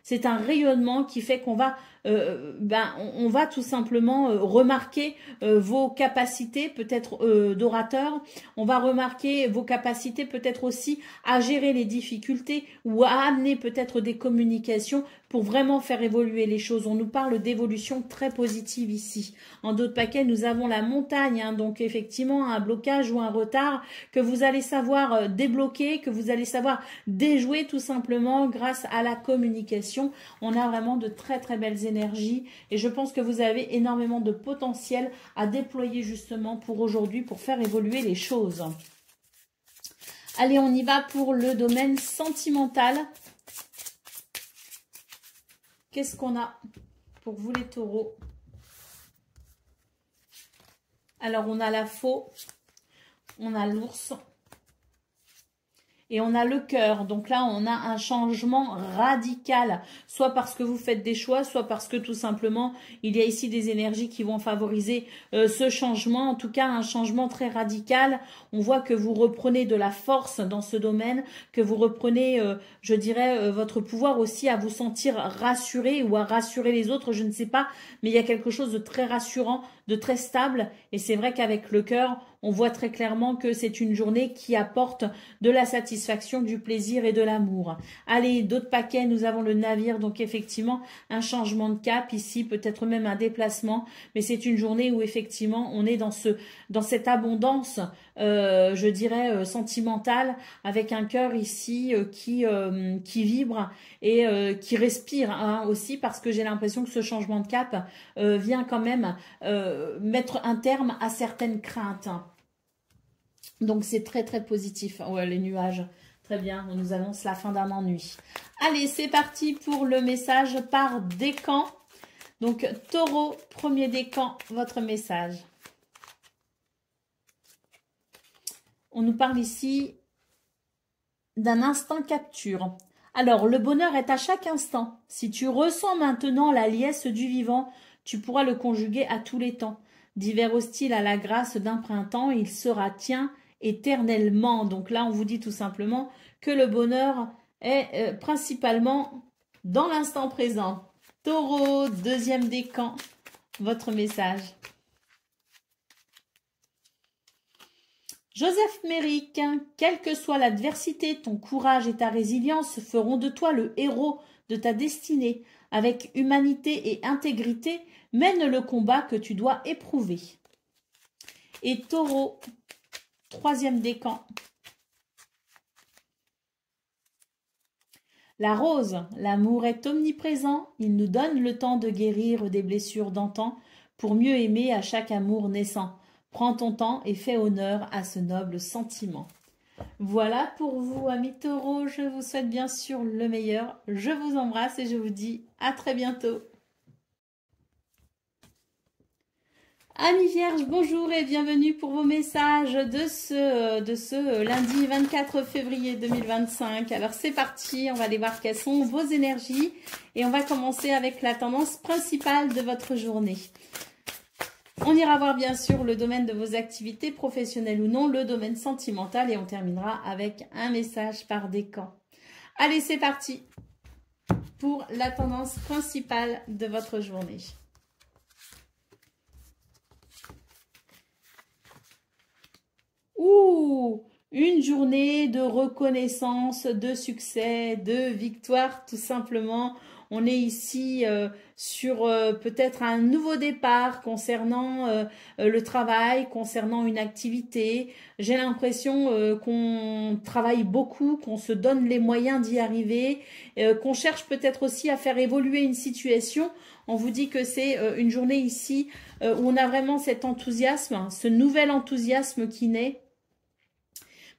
c'est un rayonnement qui fait qu'on va on va tout simplement remarquer vos capacités peut-être d'orateur, on va remarquer vos capacités peut-être aussi à gérer les difficultés ou à amener peut-être des communications pour vraiment faire évoluer les choses. On nous parle d'évolution très positive ici. En d'autres paquets, nous avons la montagne, hein, donc effectivement un blocage ou un retard que vous allez savoir débloquer, que vous allez savoir déjouer tout simplement grâce à la communication. On a vraiment de très très belles énergies et je pense que vous avez énormément de potentiel à déployer justement pour aujourd'hui, pour faire évoluer les choses. Allez, on y va pour le domaine sentimental. Qu'est-ce qu'on a pour vous les taureaux? Alors, on a la faux, on a l'ours et on a le cœur. Donc là, on a un changement radical, soit parce que vous faites des choix, soit parce que tout simplement, il y a ici des énergies qui vont favoriser ce changement. En tout cas, un changement très radical. On voit que vous reprenez de la force dans ce domaine, que vous reprenez, je dirais, votre pouvoir aussi à vous sentir rassuré ou à rassurer les autres, je ne sais pas. Mais il y a quelque chose de très rassurant, de très stable. Et c'est vrai qu'avec le cœur, on voit très clairement que c'est une journée qui apporte de la satisfaction, du plaisir et de l'amour. Allez, d'autres paquets, nous avons le navire, donc effectivement un changement de cap ici, peut-être même un déplacement, mais c'est une journée où effectivement on est dans cette abondance, je dirais sentimentale, avec un cœur ici qui vibre et qui respire hein, aussi, parce que j'ai l'impression que ce changement de cap vient quand même mettre un terme à certaines craintes. Donc, c'est très, très positif. Ouais, les nuages. Très bien, on nous annonce la fin d'un ennui. Allez, c'est parti pour le message par décan. Donc, taureau, premier décan, votre message. On nous parle ici d'un instant capture. Alors, le bonheur est à chaque instant. Si tu ressens maintenant la liesse du vivant, tu pourras le conjuguer à tous les temps. D'hiver hostile à la grâce d'un printemps, il sera tien éternellement. Donc là, on vous dit tout simplement que le bonheur est principalement dans l'instant présent. Taureau, deuxième décan, votre message. Joseph Méric, quelle que soit l'adversité, ton courage et ta résilience feront de toi le héros de ta destinée. Avec humanité et intégrité, mène le combat que tu dois éprouver. Et Taureau, troisième décan. La rose, l'amour est omniprésent, il nous donne le temps de guérir des blessures d'antan pour mieux aimer à chaque amour naissant. Prends ton temps et fais honneur à ce noble sentiment. Voilà pour vous, amis taureaux. Je vous souhaite bien sûr le meilleur. Je vous embrasse et je vous dis à très bientôt. Amis vierges, bonjour et bienvenue pour vos messages de ce lundi 24 février 2025. Alors c'est parti, on va aller voir quelles sont vos énergies et on va commencer avec la tendance principale de votre journée. On ira voir bien sûr le domaine de vos activités professionnelles ou non, le domaine sentimental et on terminera avec un message par décan. Allez, c'est parti pour la tendance principale de votre journée. Ouh, une journée de reconnaissance, de succès, de victoire tout simplement. On est ici sur peut-être un nouveau départ concernant le travail, concernant une activité. J'ai l'impression qu'on travaille beaucoup, qu'on se donne les moyens d'y arriver, qu'on cherche peut-être aussi à faire évoluer une situation. On vous dit que c'est une journée ici où on a vraiment cet enthousiasme, ce nouvel enthousiasme qui naît.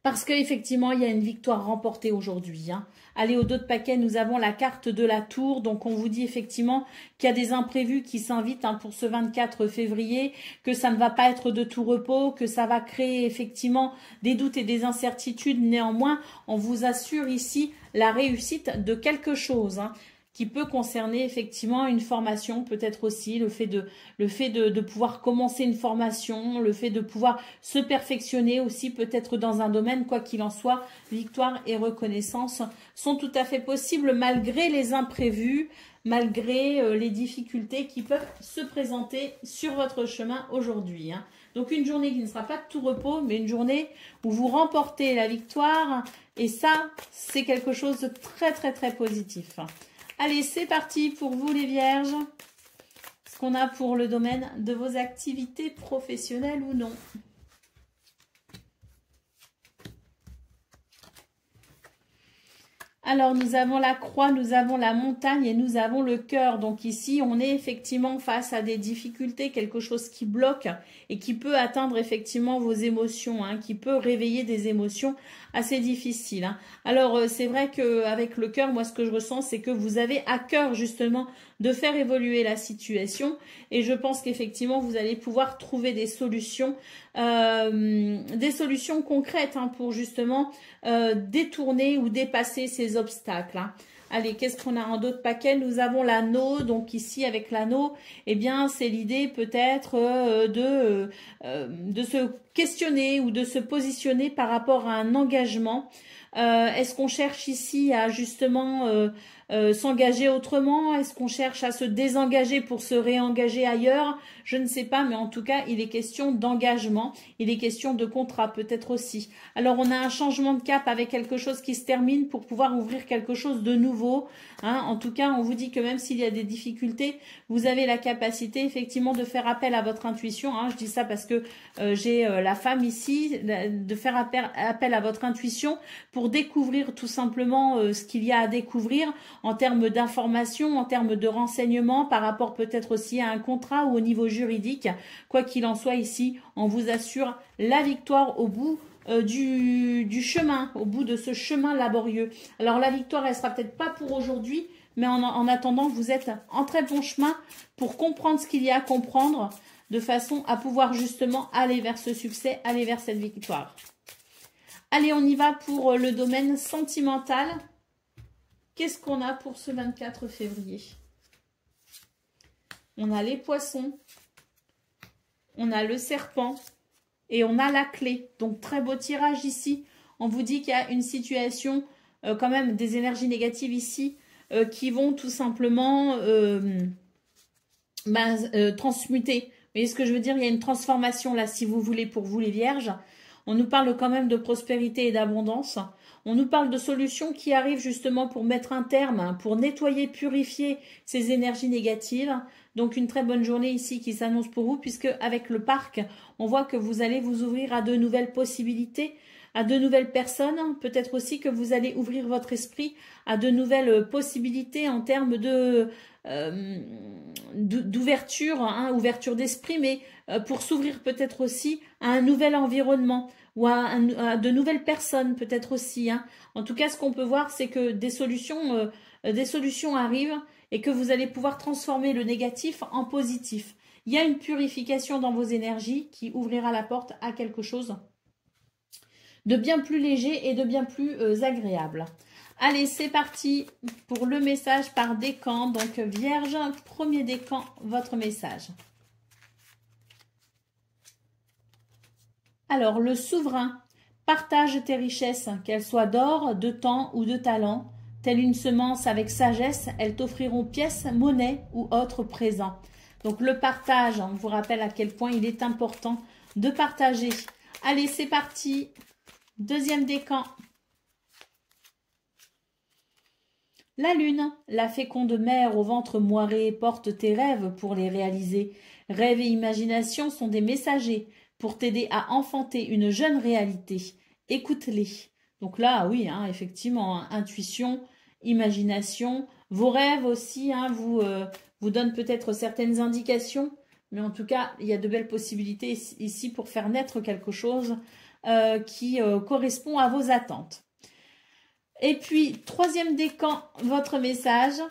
Parce qu'effectivement, il y a une victoire remportée aujourd'hui. Hein. Allez, au dos de paquet, nous avons la carte de la tour. Donc, on vous dit effectivement qu'il y a des imprévus qui s'invitent pour ce 24 février, que ça ne va pas être de tout repos, que ça va créer effectivement des doutes et des incertitudes. Néanmoins, on vous assure ici la réussite de quelque chose. Hein, qui peut concerner effectivement une formation, peut-être aussi le fait de pouvoir commencer une formation, le fait de pouvoir se perfectionner aussi peut-être dans un domaine, quoi qu'il en soit, victoire et reconnaissance sont tout à fait possibles malgré les imprévus, malgré les difficultés qui peuvent se présenter sur votre chemin aujourd'hui. Hein. Donc une journée qui ne sera pas de tout repos, mais une journée où vous remportez la victoire, et ça, c'est quelque chose de très très très positif. Allez, c'est parti pour vous les vierges. Ce qu'on a pour le domaine de vos activités professionnelles ou non. Alors, nous avons la croix, nous avons la montagne et nous avons le cœur. Donc ici, on est effectivement face à des difficultés, quelque chose qui bloque et qui peut atteindre effectivement vos émotions, hein, qui peut réveiller des émotions assez difficiles. Hein. Alors, c'est vrai qu'avec le cœur, moi, ce que je ressens, c'est que vous avez à cœur justement de faire évoluer la situation et je pense qu'effectivement, vous allez pouvoir trouver des solutions concrètes hein, pour justement détourner ou dépasser ces obstacles. Hein. Allez, qu'est-ce qu'on a en d'autres paquets? Nous avons l'anneau, donc ici avec l'anneau, eh bien c'est l'idée peut-être de se questionner ou de se positionner par rapport à un engagement. Est-ce qu'on cherche ici à justement s'engager autrement? Est-ce qu'on cherche à se désengager pour se réengager ailleurs? Je ne sais pas, mais en tout cas, il est question d'engagement. Il est question de contrat peut-être aussi. Alors, on a un changement de cap avec quelque chose qui se termine pour pouvoir ouvrir quelque chose de nouveau. Hein. En tout cas, on vous dit que même s'il y a des difficultés, vous avez la capacité effectivement de faire appel à votre intuition. Hein. Je dis ça parce que j'ai la femme ici, de faire appel à votre intuition pour découvrir tout simplement ce qu'il y a à découvrir en termes d'informations, en termes de renseignements, par rapport peut-être aussi à un contrat ou au niveau juridique. Quoi qu'il en soit ici, on vous assure la victoire au bout du chemin, au bout de ce chemin laborieux. Alors la victoire, elle sera peut-être pas pour aujourd'hui, mais en attendant, vous êtes en très bon chemin pour comprendre ce qu'il y a à comprendre, de façon à pouvoir justement aller vers ce succès, aller vers cette victoire. Allez, on y va pour le domaine sentimental. Qu'est-ce qu'on a pour ce 24 février? On a les poissons, on a le serpent et on a la clé. Donc, très beau tirage ici. On vous dit qu'il y a une situation, quand même des énergies négatives ici, qui vont tout simplement transmuter. Vous voyez ce que je veux dire? Il y a une transformation là, si vous voulez, pour vous les vierges. On nous parle quand même de prospérité et d'abondance. On nous parle de solutions qui arrivent justement pour mettre un terme, hein, pour nettoyer, purifier ces énergies négatives. Donc une très bonne journée ici qui s'annonce pour vous, puisque avec le parc, on voit que vous allez vous ouvrir à de nouvelles possibilités, à de nouvelles personnes. Peut-être aussi que vous allez ouvrir votre esprit à de nouvelles possibilités en termes d'ouverture, hein, ouverture d'esprit, mais pour s'ouvrir peut-être aussi à un nouvel environnement ou à de nouvelles personnes peut-être aussi. Hein. En tout cas, ce qu'on peut voir, c'est que des solutions arrivent et que vous allez pouvoir transformer le négatif en positif. Il y a une purification dans vos énergies qui ouvrira la porte à quelque chose de bien plus léger et de bien plus agréable. Allez, c'est parti pour le message par décan. Donc, Vierge, premier décan, votre message. Alors, le souverain, partage tes richesses, qu'elles soient d'or, de temps ou de talent. Telle une semence avec sagesse, elles t'offriront pièces, monnaie ou autres présents. Donc, le partage, on vous rappelle à quel point il est important de partager. Allez, c'est parti. Deuxième décan. La lune, la féconde mère au ventre moiré, porte tes rêves pour les réaliser. Rêves et imagination sont des messagers pour t'aider à enfanter une jeune réalité. Écoute-les. Donc là, oui, hein, effectivement, hein, intuition, imagination, vos rêves aussi, hein, vous donnent peut-être certaines indications, mais en tout cas, il y a de belles possibilités ici pour faire naître quelque chose qui correspond à vos attentes. Et puis, troisième décan, votre message.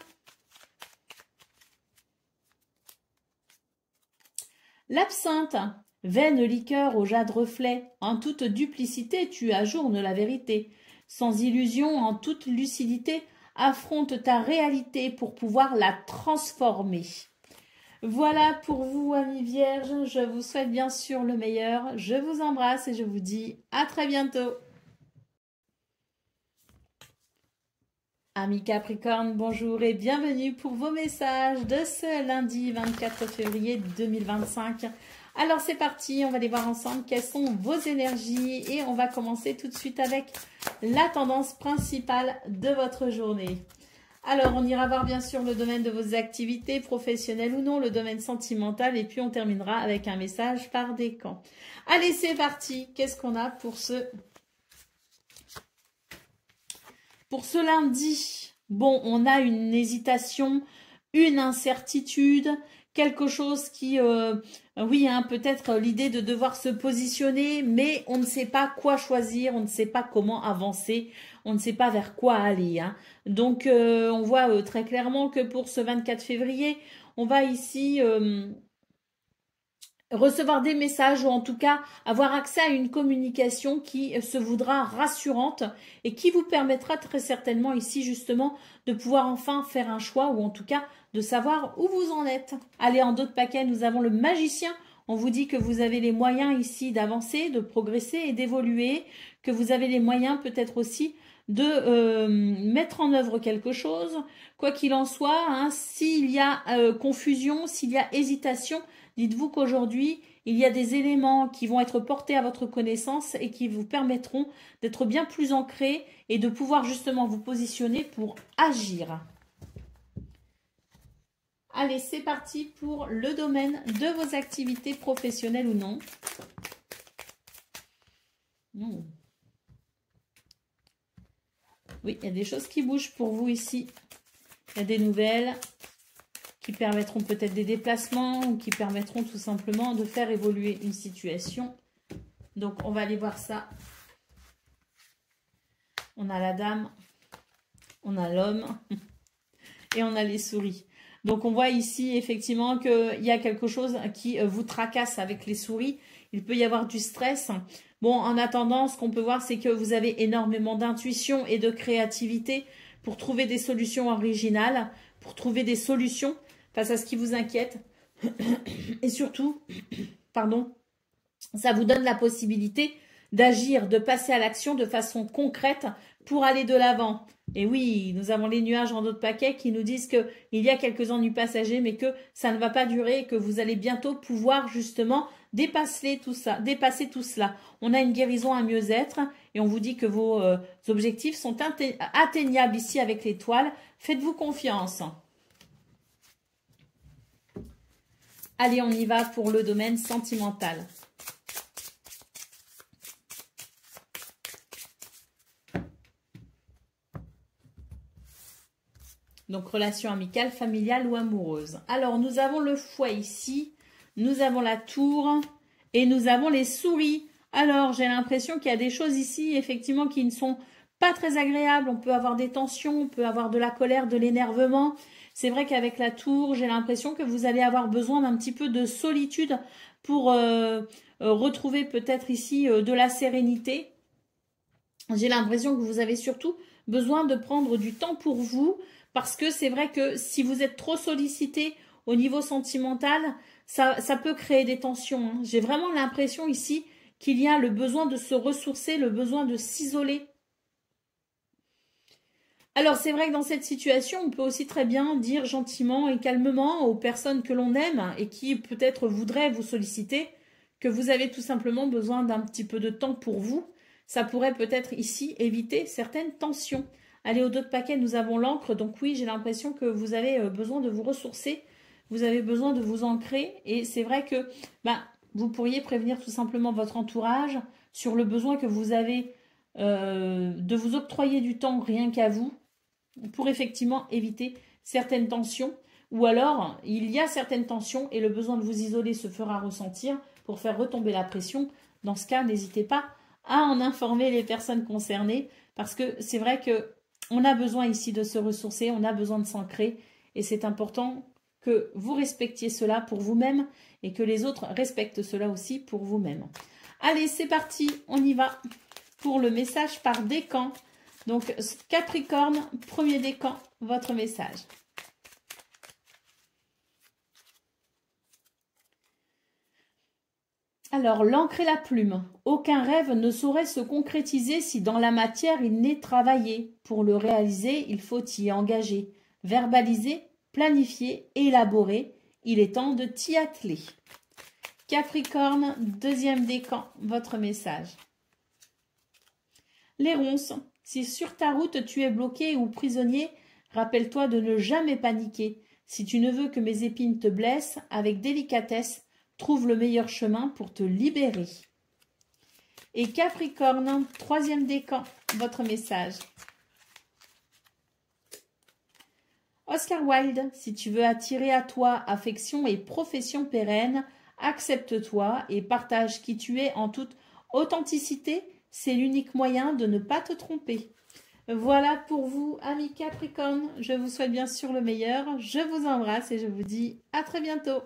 L'absinthe, vaine liqueur au jade reflet, en toute duplicité tu ajournes la vérité. Sans illusion, en toute lucidité, affronte ta réalité pour pouvoir la transformer. Voilà pour vous, amis vierges. Je vous souhaite bien sûr le meilleur. Je vous embrasse et je vous dis à très bientôt. Amis Capricorne, bonjour et bienvenue pour vos messages de ce lundi 24 février 2025. Alors c'est parti, on va aller voir ensemble quelles sont vos énergies et on va commencer tout de suite avec la tendance principale de votre journée. Alors on ira voir bien sûr le domaine de vos activités professionnelles ou non, le domaine sentimental et puis on terminera avec un message par décan. Allez c'est parti, qu'est-ce qu'on a pour ce lundi? Bon, on a une hésitation, une incertitude, quelque chose qui, oui, hein, peut-être l'idée de devoir se positionner, mais on ne sait pas quoi choisir, on ne sait pas comment avancer, on ne sait pas vers quoi aller. Hein. Donc, on voit très clairement que pour ce 24 février, on va ici recevoir des messages ou en tout cas avoir accès à une communication qui se voudra rassurante et qui vous permettra très certainement ici justement de pouvoir enfin faire un choix ou en tout cas de savoir où vous en êtes. Allez, en d'autres paquets, nous avons le magicien. On vous dit que vous avez les moyens ici d'avancer, de progresser et d'évoluer, que vous avez les moyens peut-être aussi de mettre en œuvre quelque chose. Quoi qu'il en soit, hein, s'il y a confusion, s'il y a hésitation, dites-vous qu'aujourd'hui, il y a des éléments qui vont être portés à votre connaissance et qui vous permettront d'être bien plus ancrés et de pouvoir justement vous positionner pour agir. Allez, c'est parti pour le domaine de vos activités professionnelles ou non. Oui, il y a des choses qui bougent pour vous ici. Il y a des nouvelles qui permettront peut-être des déplacements ou qui permettront tout simplement de faire évoluer une situation. Donc, on va aller voir ça. On a la dame, on a l'homme et on a les souris. Donc, on voit ici effectivement qu'il y a quelque chose qui vous tracasse avec les souris. Il peut y avoir du stress. Bon, en attendant, ce qu'on peut voir, c'est que vous avez énormément d'intuition et de créativité pour trouver des solutions originales, pour trouver des solutions face à ce qui vous inquiète. Et surtout, pardon, ça vous donne la possibilité d'agir, de passer à l'action de façon concrète pour aller de l'avant. Et oui, nous avons les nuages en d'autres paquets qui nous disent qu'il y a quelques ennuis passagers, mais que ça ne va pas durer et que vous allez bientôt pouvoir justement dépasser tout cela. On a une guérison, un mieux-être et on vous dit que vos objectifs sont atteignables ici avec l'étoile. Faites-vous confiance. Allez, on y va pour le domaine sentimental. Donc, relation amicale, familiale ou amoureuse. Alors, nous avons le foie ici, nous avons la tour et nous avons les souris. Alors, j'ai l'impression qu'il y a des choses ici, effectivement, qui ne sont pas très agréables. On peut avoir des tensions, on peut avoir de la colère, de l'énervement. C'est vrai qu'avec la tour, j'ai l'impression que vous allez avoir besoin d'un petit peu de solitude pour retrouver peut-être ici de la sérénité. J'ai l'impression que vous avez surtout besoin de prendre du temps pour vous parce que c'est vrai que si vous êtes trop sollicité au niveau sentimental, ça peut créer des tensions. Hein. J'ai vraiment l'impression ici qu'il y a le besoin de se ressourcer, le besoin de s'isoler. Alors, c'est vrai que dans cette situation, on peut aussi très bien dire gentiment et calmement aux personnes que l'on aime et qui peut-être voudraient vous solliciter que vous avez tout simplement besoin d'un petit peu de temps pour vous. Ça pourrait peut-être ici éviter certaines tensions. Allez, au dos de paquet, nous avons l'encre. Donc oui, j'ai l'impression que vous avez besoin de vous ressourcer. Vous avez besoin de vous ancrer. Et c'est vrai que vous pourriez prévenir tout simplement votre entourage sur le besoin que vous avez de vous octroyer du temps rien qu'à vous pour effectivement éviter certaines tensions. Ou alors, il y a certaines tensions et le besoin de vous isoler se fera ressentir pour faire retomber la pression. Dans ce cas, n'hésitez pas à en informer les personnes concernées, parce que c'est vrai que on a besoin ici de se ressourcer, on a besoin de s'ancrer, et c'est important que vous respectiez cela pour vous-même et que les autres respectent cela aussi pour vous-même. Allez, c'est parti, on y va pour le message par décan. Donc, Capricorne, premier décan, votre message. Alors, l'encre et la plume. Aucun rêve ne saurait se concrétiser si dans la matière il n'est travaillé. Pour le réaliser, il faut y engager, verbaliser, planifier, élaborer. Il est temps de t'y atteler. Capricorne, deuxième décan, votre message. Les ronces. Si sur ta route tu es bloqué ou prisonnier, rappelle-toi de ne jamais paniquer. Si tu ne veux que mes épines te blessent, avec délicatesse, trouve le meilleur chemin pour te libérer. Et Capricorne, troisième décan, votre message. Oscar Wilde, si tu veux attirer à toi affection et profession pérenne, accepte-toi et partage qui tu es en toute authenticité. C'est l'unique moyen de ne pas te tromper. Voilà pour vous, amis Capricorne. Je vous souhaite bien sûr le meilleur. Je vous embrasse et je vous dis à très bientôt.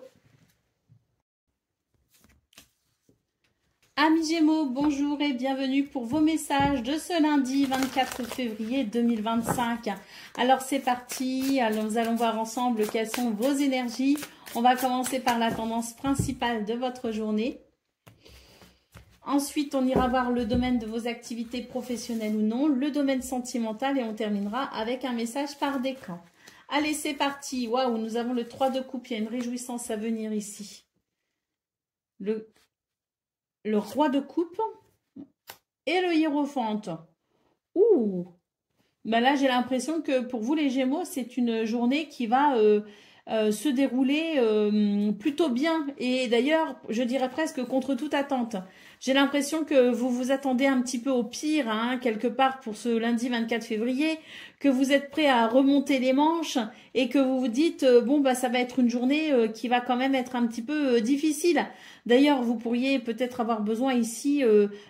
Amis Gémeaux, bonjour et bienvenue pour vos messages de ce lundi 24 février 2025. Alors c'est parti, alors nous allons voir ensemble quelles sont vos énergies. On va commencer par la tendance principale de votre journée. Ensuite, on ira voir le domaine de vos activités professionnelles ou non, le domaine sentimental et on terminera avec un message par décan. Allez, c'est parti. Waouh, nous avons le 3 de coupe, il y a une réjouissance à venir ici. Le roi de coupe et le hiérophante. Ouh, ben là, j'ai l'impression que pour vous, les Gémeaux, c'est une journée qui va se dérouler plutôt bien. Et d'ailleurs, je dirais presque contre toute attente. J'ai l'impression que vous vous attendez un petit peu au pire, hein, quelque part pour ce lundi 24 février, que vous êtes prêt à remonter les manches et que vous vous dites, bon, bah, ça va être une journée qui va quand même être un petit peu difficile. D'ailleurs, vous pourriez peut-être avoir besoin ici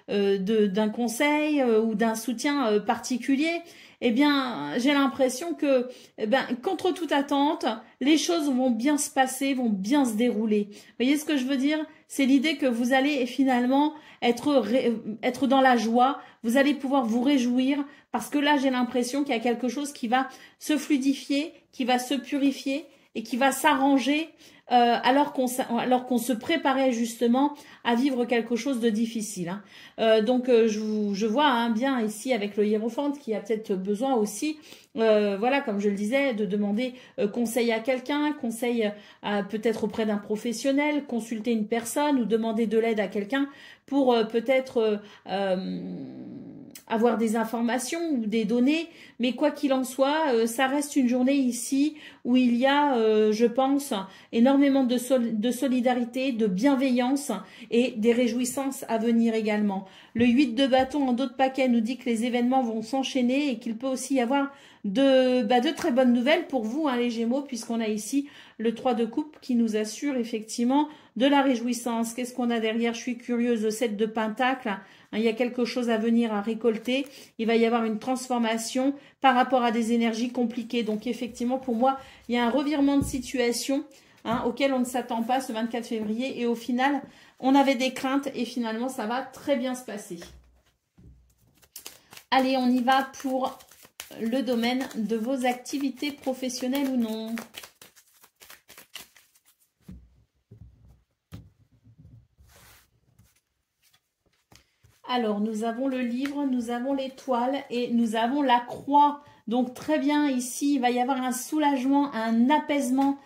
d'un conseil ou d'un soutien particulier. Eh bien, j'ai l'impression que, contre toute attente, les choses vont bien se passer, vont bien se dérouler. Vous voyez ce que je veux dire? C'est l'idée que vous allez finalement être dans la joie, vous allez pouvoir vous réjouir, parce que là, j'ai l'impression qu'il y a quelque chose qui va se fluidifier, qui va se purifier et qui va s'arranger alors qu'on se préparait justement à vivre quelque chose de difficile. Hein. Donc je vois hein, bien ici avec le hiérophante qui a peut-être besoin aussi, voilà comme je le disais, de demander conseil à quelqu'un, conseil peut-être auprès d'un professionnel, consulter une personne ou demander de l'aide à quelqu'un pour peut-être avoir des informations ou des données, mais quoi qu'il en soit, ça reste une journée ici où il y a, je pense, énormément de solidarité, de bienveillance et des réjouissances à venir également. Le 8 de bâton en dos de paquet nous dit que les événements vont s'enchaîner et qu'il peut aussi y avoir de très bonnes nouvelles pour vous, hein, les Gémeaux, puisqu'on a ici le 3 de coupe qui nous assure effectivement de la réjouissance. Qu'est-ce qu'on a derrière? Je suis curieuse. Le 7 de pentacle. Il y a quelque chose à venir à récolter. Il va y avoir une transformation par rapport à des énergies compliquées. Donc effectivement, pour moi, il y a un revirement de situation auquel on ne s'attend pas ce 24 février. Et au final, on avait des craintes et finalement, ça va très bien se passer. Allez, on y va pour le domaine de vos activités professionnelles ou non. Alors, nous avons le livre, nous avons l'étoile et nous avons la croix. Donc, très bien, ici, il va y avoir un soulagement, un apaisement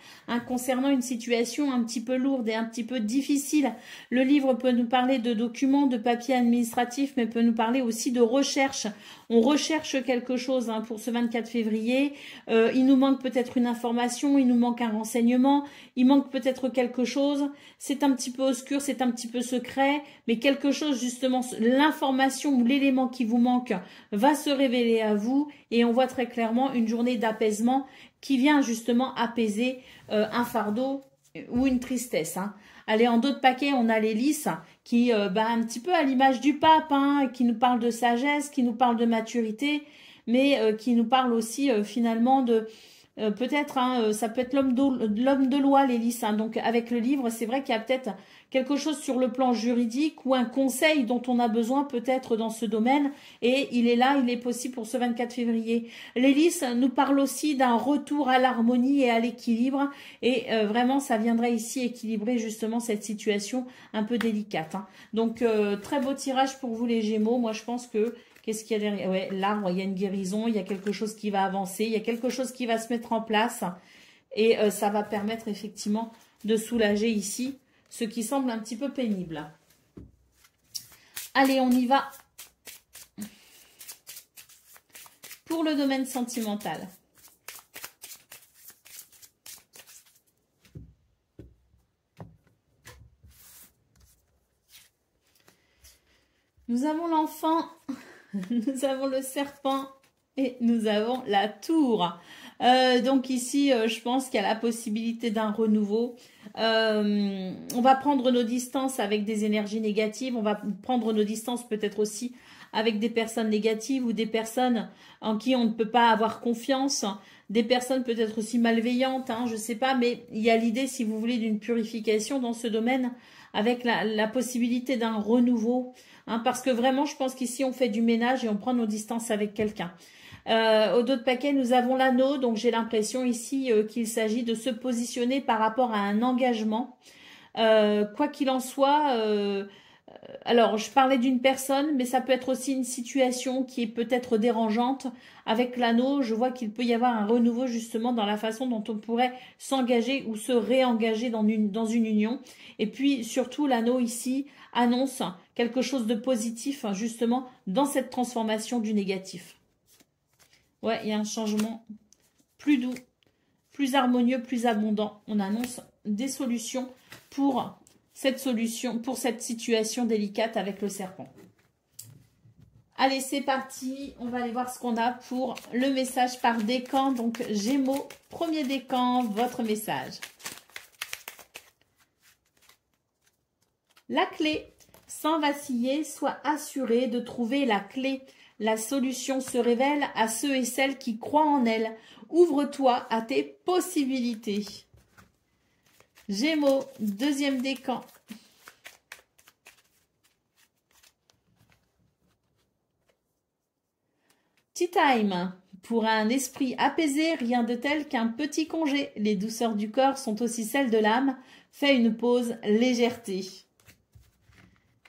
concernant une situation un petit peu lourde et un petit peu difficile. Le livre peut nous parler de documents, de papiers administratifs, mais peut nous parler aussi de recherche. On recherche quelque chose pour ce 24 février. Il nous manque peut-être une information, il nous manque un renseignement, il manque peut-être quelque chose. C'est un petit peu obscur, c'est un petit peu secret, mais quelque chose justement, l'information ou l'élément qui vous manque va se révéler à vous et on voit très clairement une journée d'apaisement qui vient justement apaiser un fardeau ou une tristesse. Allez, en d'autres paquets, on a les lys qui, un petit peu à l'image du pape, hein, qui nous parle de sagesse, qui nous parle de maturité, mais qui nous parle aussi finalement de... peut-être, hein, ça peut être l'homme de loi, les lys. Hein. Donc, avec le livre, c'est vrai qu'il y a peut-être quelque chose sur le plan juridique ou un conseil dont on a besoin peut-être dans ce domaine. Et il est là, il est possible pour ce 24 février. Les lys nous parlent aussi d'un retour à l'harmonie et à l'équilibre. Et vraiment, ça viendrait ici équilibrer justement cette situation un peu délicate. Hein. Donc, très beau tirage pour vous les Gémeaux. Moi, je pense que... Qu'est-ce qu'il y a derrière? Ouais, l'arbre, il y a une guérison, il y a quelque chose qui va avancer, il y a quelque chose qui va se mettre en place. Et ça va permettre effectivement de soulager ici ce qui semble un petit peu pénible. Allez, on y va. Pour le domaine sentimental. Nous avons l'enfant. Nous avons le serpent et nous avons la tour. Donc ici, je pense qu'il y a la possibilité d'un renouveau. On va prendre nos distances avec des énergies négatives. On va prendre nos distances peut-être aussi avec des personnes négatives ou des personnes en qui on ne peut pas avoir confiance. Des personnes peut-être aussi malveillantes, hein, je ne sais pas. Mais il y a l'idée, si vous voulez, d'une purification dans ce domaine avec la possibilité d'un renouveau. Hein, parce que vraiment, je pense qu'ici, on fait du ménage et on prend nos distances avec quelqu'un. Au dos de paquet, nous avons l'anneau. Donc, j'ai l'impression ici qu'il s'agit de se positionner par rapport à un engagement. Quoi qu'il en soit, alors, je parlais d'une personne, mais ça peut être aussi une situation qui est peut-être dérangeante. Avec l'anneau, je vois qu'il peut y avoir un renouveau justement dans la façon dont on pourrait s'engager ou se réengager dans une union. Et puis, surtout, l'anneau ici annonce quelque chose de positif, justement, dans cette transformation du négatif. Ouais, il y a un changement plus doux, plus harmonieux, plus abondant. On annonce des solutions pour cette situation délicate avec le serpent. Allez, c'est parti. On va aller voir ce qu'on a pour le message par décan. Donc, Gémeaux, premier décan, votre message. La clé. Sans vaciller, sois assuré de trouver la clé. La solution se révèle à ceux et celles qui croient en elle. Ouvre-toi à tes possibilités. Gémeaux, deuxième décan. Tea time. Pour un esprit apaisé, rien de tel qu'un petit congé. Les douceurs du corps sont aussi celles de l'âme. Fais une pause, légèreté.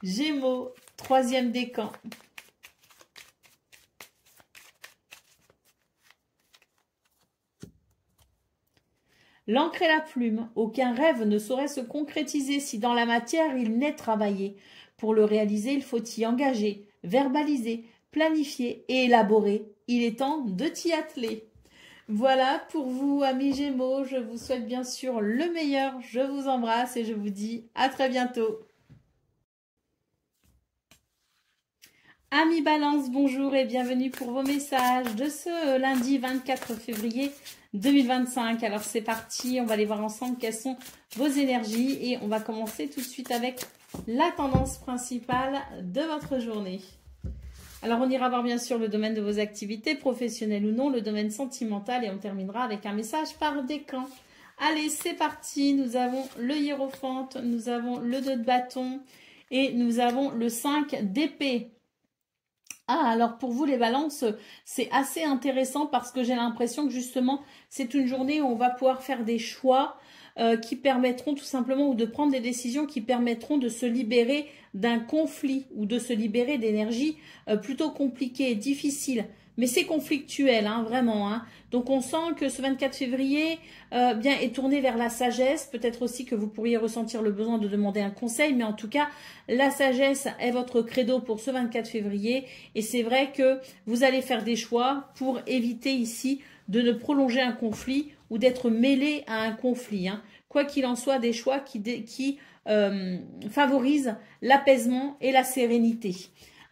Gémeaux, troisième décan. L'encre et la plume, aucun rêve ne saurait se concrétiser si dans la matière il n'est travaillé. Pour le réaliser, il faut y engager, verbaliser, planifier et élaborer. Il est temps de t'y atteler. Voilà pour vous, amis Gémeaux. Je vous souhaite bien sûr le meilleur. Je vous embrasse et je vous dis à très bientôt. Amis Balance, bonjour et bienvenue pour vos messages de ce lundi 24 février 2025. Alors c'est parti, on va aller voir ensemble quelles sont vos énergies et on va commencer tout de suite avec la tendance principale de votre journée. Alors on ira voir bien sûr le domaine de vos activités, professionnelles ou non, le domaine sentimental et on terminera avec un message par décan. Allez, c'est parti, nous avons le hiérophante, nous avons le 2 de bâton et nous avons le 5 d'épée. Ah, alors pour vous les balances, c'est assez intéressant parce que j'ai l'impression que justement, c'est une journée où on va pouvoir faire des choix qui permettront tout simplement, ou de prendre des décisions qui permettront de se libérer d'un conflit ou de se libérer d'énergie plutôt compliquée et difficile. Mais c'est conflictuel, hein, vraiment. Hein. Donc on sent que ce 24 février bien, est tourné vers la sagesse. Peut-être aussi que vous pourriez ressentir le besoin de demander un conseil. Mais en tout cas, la sagesse est votre credo pour ce 24 février. Et c'est vrai que vous allez faire des choix pour éviter ici de ne prolonger un conflit ou d'être mêlé à un conflit. Hein. Quoi qu'il en soit, des choix qui favorisent l'apaisement et la sérénité.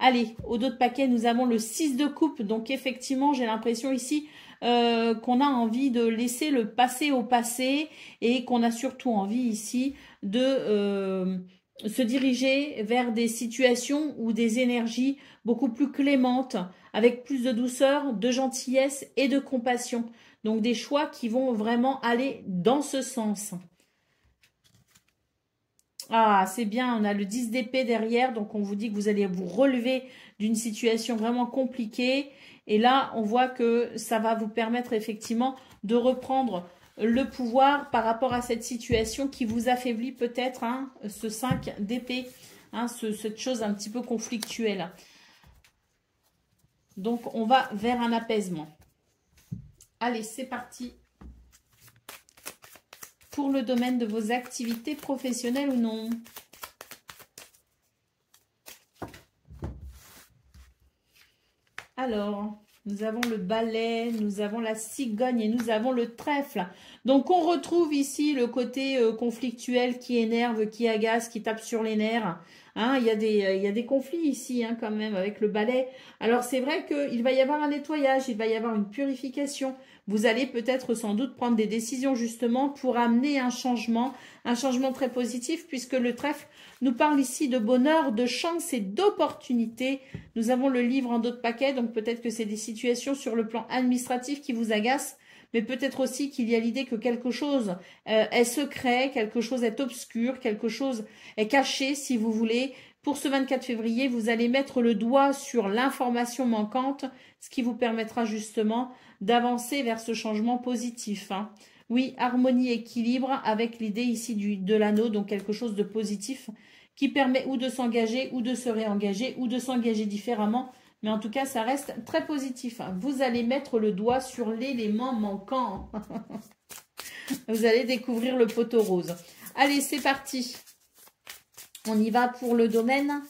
Allez, au dos de paquet, nous avons le 6 de coupe. Donc effectivement, j'ai l'impression ici qu'on a envie de laisser le passé au passé et qu'on a surtout envie ici de se diriger vers des situations ou des énergies beaucoup plus clémentes, avec plus de douceur, de gentillesse et de compassion. Donc des choix qui vont vraiment aller dans ce sens. Ah, c'est bien, on a le 10 d'épée derrière, donc on vous dit que vous allez vous relever d'une situation vraiment compliquée. Et là, on voit que ça va vous permettre effectivement de reprendre le pouvoir par rapport à cette situation qui vous affaiblit peut-être, hein, ce 5 d'épée, hein, cette chose un petit peu conflictuelle. Donc, on va vers un apaisement. Allez, c'est parti. Pour le domaine de vos activités professionnelles ou non. Alors, nous avons le balai, nous avons la cigogne et nous avons le trèfle. Donc, on retrouve ici le côté conflictuel qui énerve, qui agace, qui tape sur les nerfs. Hein, il y a des conflits ici quand même avec le balai. Alors, c'est vrai qu'il va y avoir un nettoyage, il va y avoir une purification. Vous allez peut-être sans doute prendre des décisions justement pour amener un changement très positif puisque le trèfle nous parle ici de bonheur, de chance et d'opportunité. Nous avons le livre en dos de paquet, donc peut-être que c'est des situations sur le plan administratif qui vous agacent, mais peut-être aussi qu'il y a l'idée que quelque chose est secret, quelque chose est obscur, quelque chose est caché si vous voulez. Pour ce 24 février, vous allez mettre le doigt sur l'information manquante, ce qui vous permettra justement d'avancer vers ce changement positif. Oui, harmonie, équilibre avec l'idée ici de l'anneau, donc quelque chose de positif qui permet ou de s'engager ou de se réengager ou de s'engager différemment. Mais en tout cas, ça reste très positif. Vous allez mettre le doigt sur l'élément manquant. Vous allez découvrir le poteau rose. Allez, c'est parti. On y va pour le domaine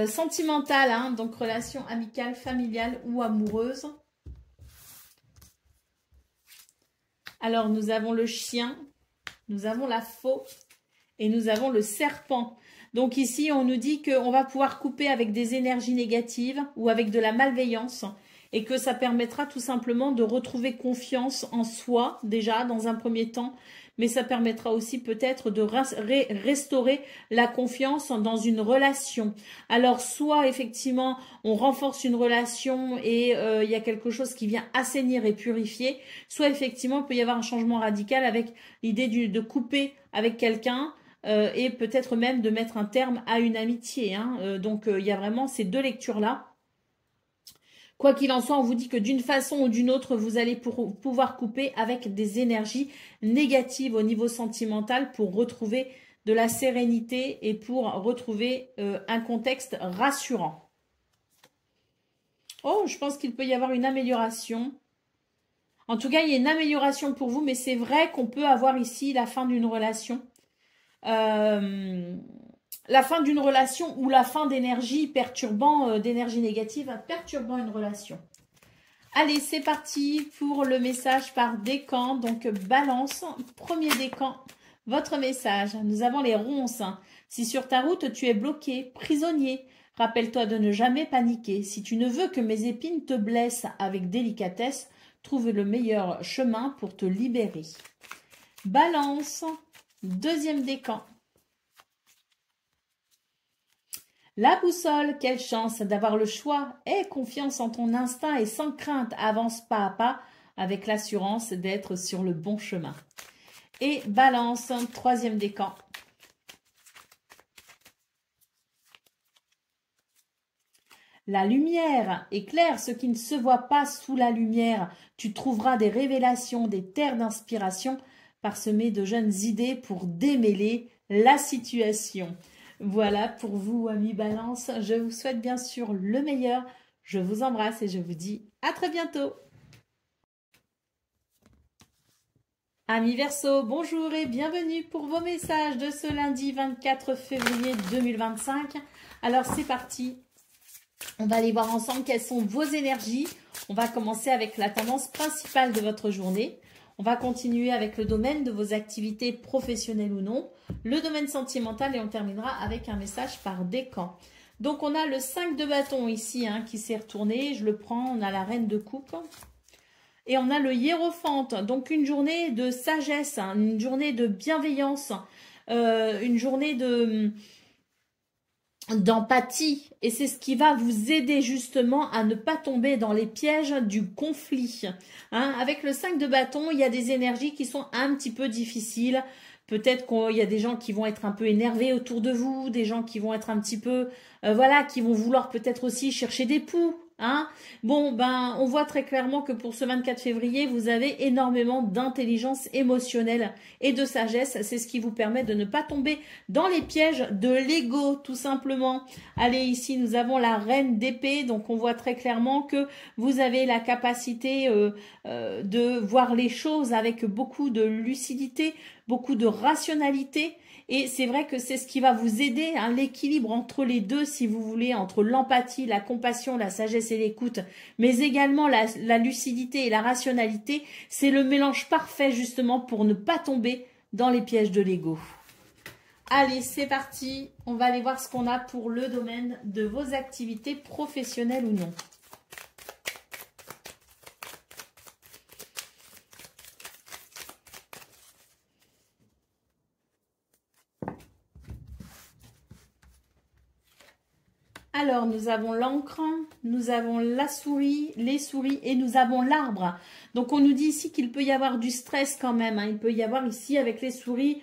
sentimental, donc relation amicale, familiale ou amoureuse. Alors, nous avons le chien, nous avons la faux et nous avons le serpent. Donc ici, on nous dit qu'on va pouvoir couper avec des énergies négatives ou avec de la malveillance et que ça permettra tout simplement de retrouver confiance en soi déjà dans un premier temps, mais ça permettra aussi peut-être de restaurer la confiance dans une relation. Alors soit effectivement on renforce une relation et il y a quelque chose qui vient assainir et purifier, soit effectivement il peut y avoir un changement radical avec l'idée de couper avec quelqu'un, et peut-être même de mettre un terme à une amitié. Donc, il y a vraiment ces deux lectures-là. Quoi qu'il en soit, on vous dit que d'une façon ou d'une autre, vous allez pouvoir couper avec des énergies négatives au niveau sentimental pour retrouver de la sérénité et pour retrouver un contexte rassurant. Oh, je pense qu'il peut y avoir une amélioration. En tout cas, il y a une amélioration pour vous, mais c'est vrai qu'on peut avoir ici la fin d'une relation. La fin d'une relation ou la fin d'énergie perturbant, d'énergie négative perturbant une relation. Allez, c'est parti pour le message par décan. Donc, balance, premier décan, votre message. Nous avons les ronces. Si sur ta route, tu es bloqué, prisonnier, rappelle-toi de ne jamais paniquer. Si tu ne veux que mes épines te blessent avec délicatesse, trouve le meilleur chemin pour te libérer. Balance, deuxième décan. La boussole, quelle chance d'avoir le choix. Aie confiance en ton instinct et sans crainte, avance pas à pas avec l'assurance d'être sur le bon chemin. Et balance, troisième décan. La lumière éclaire ce qui ne se voit pas sous la lumière. Tu trouveras des révélations, des terres d'inspiration parsemées de jeunes idées pour démêler la situation. Voilà pour vous, amis Balance. Je vous souhaite bien sûr le meilleur. Je vous embrasse et je vous dis à très bientôt. Amis Verseau, bonjour et bienvenue pour vos messages de ce lundi 24 février 2025. Alors c'est parti. On va aller voir ensemble quelles sont vos énergies. On va commencer avec la tendance principale de votre journée. On va continuer avec le domaine de vos activités professionnelles ou non, le domaine sentimental et on terminera avec un message par décan. Donc, on a le 5 de bâton ici hein, qui s'est retourné. Je le prends. On a la reine de coupe. Et on a le hiérophante. Donc, une journée de sagesse, hein, une journée de bienveillance, une journée d'empathie. Et c'est ce qui va vous aider justement à ne pas tomber dans les pièges du conflit. Hein. Avec le 5 de bâton, il y a des énergies qui sont un petit peu difficiles. Peut-être qu'il y a des gens qui vont être un peu énervés autour de vous, des gens qui vont être un petit peu, voilà, qui vont vouloir peut-être aussi chercher des poux. Hein. Bon, ben, on voit très clairement que pour ce 24 février, vous avez énormément d'intelligence émotionnelle et de sagesse. C'est ce qui vous permet de ne pas tomber dans les pièges de l'ego, tout simplement. Allez, ici, nous avons la reine d'épée. Donc, on voit très clairement que vous avez la capacité de voir les choses avec beaucoup de lucidité, beaucoup de rationalité. Et c'est vrai que c'est ce qui va vous aider, hein, l'équilibre entre les deux, si vous voulez, entre l'empathie, la compassion, la sagesse et l'écoute, mais également la lucidité et la rationalité. C'est le mélange parfait, justement, pour ne pas tomber dans les pièges de l'ego. Allez, c'est parti. On va aller voir ce qu'on a pour le domaine de vos activités professionnelles ou non. Alors, nous avons l'encre, nous avons la souris, les souris et nous avons l'arbre. Donc, on nous dit ici qu'il peut y avoir du stress quand même. Hein. Il peut y avoir ici avec les souris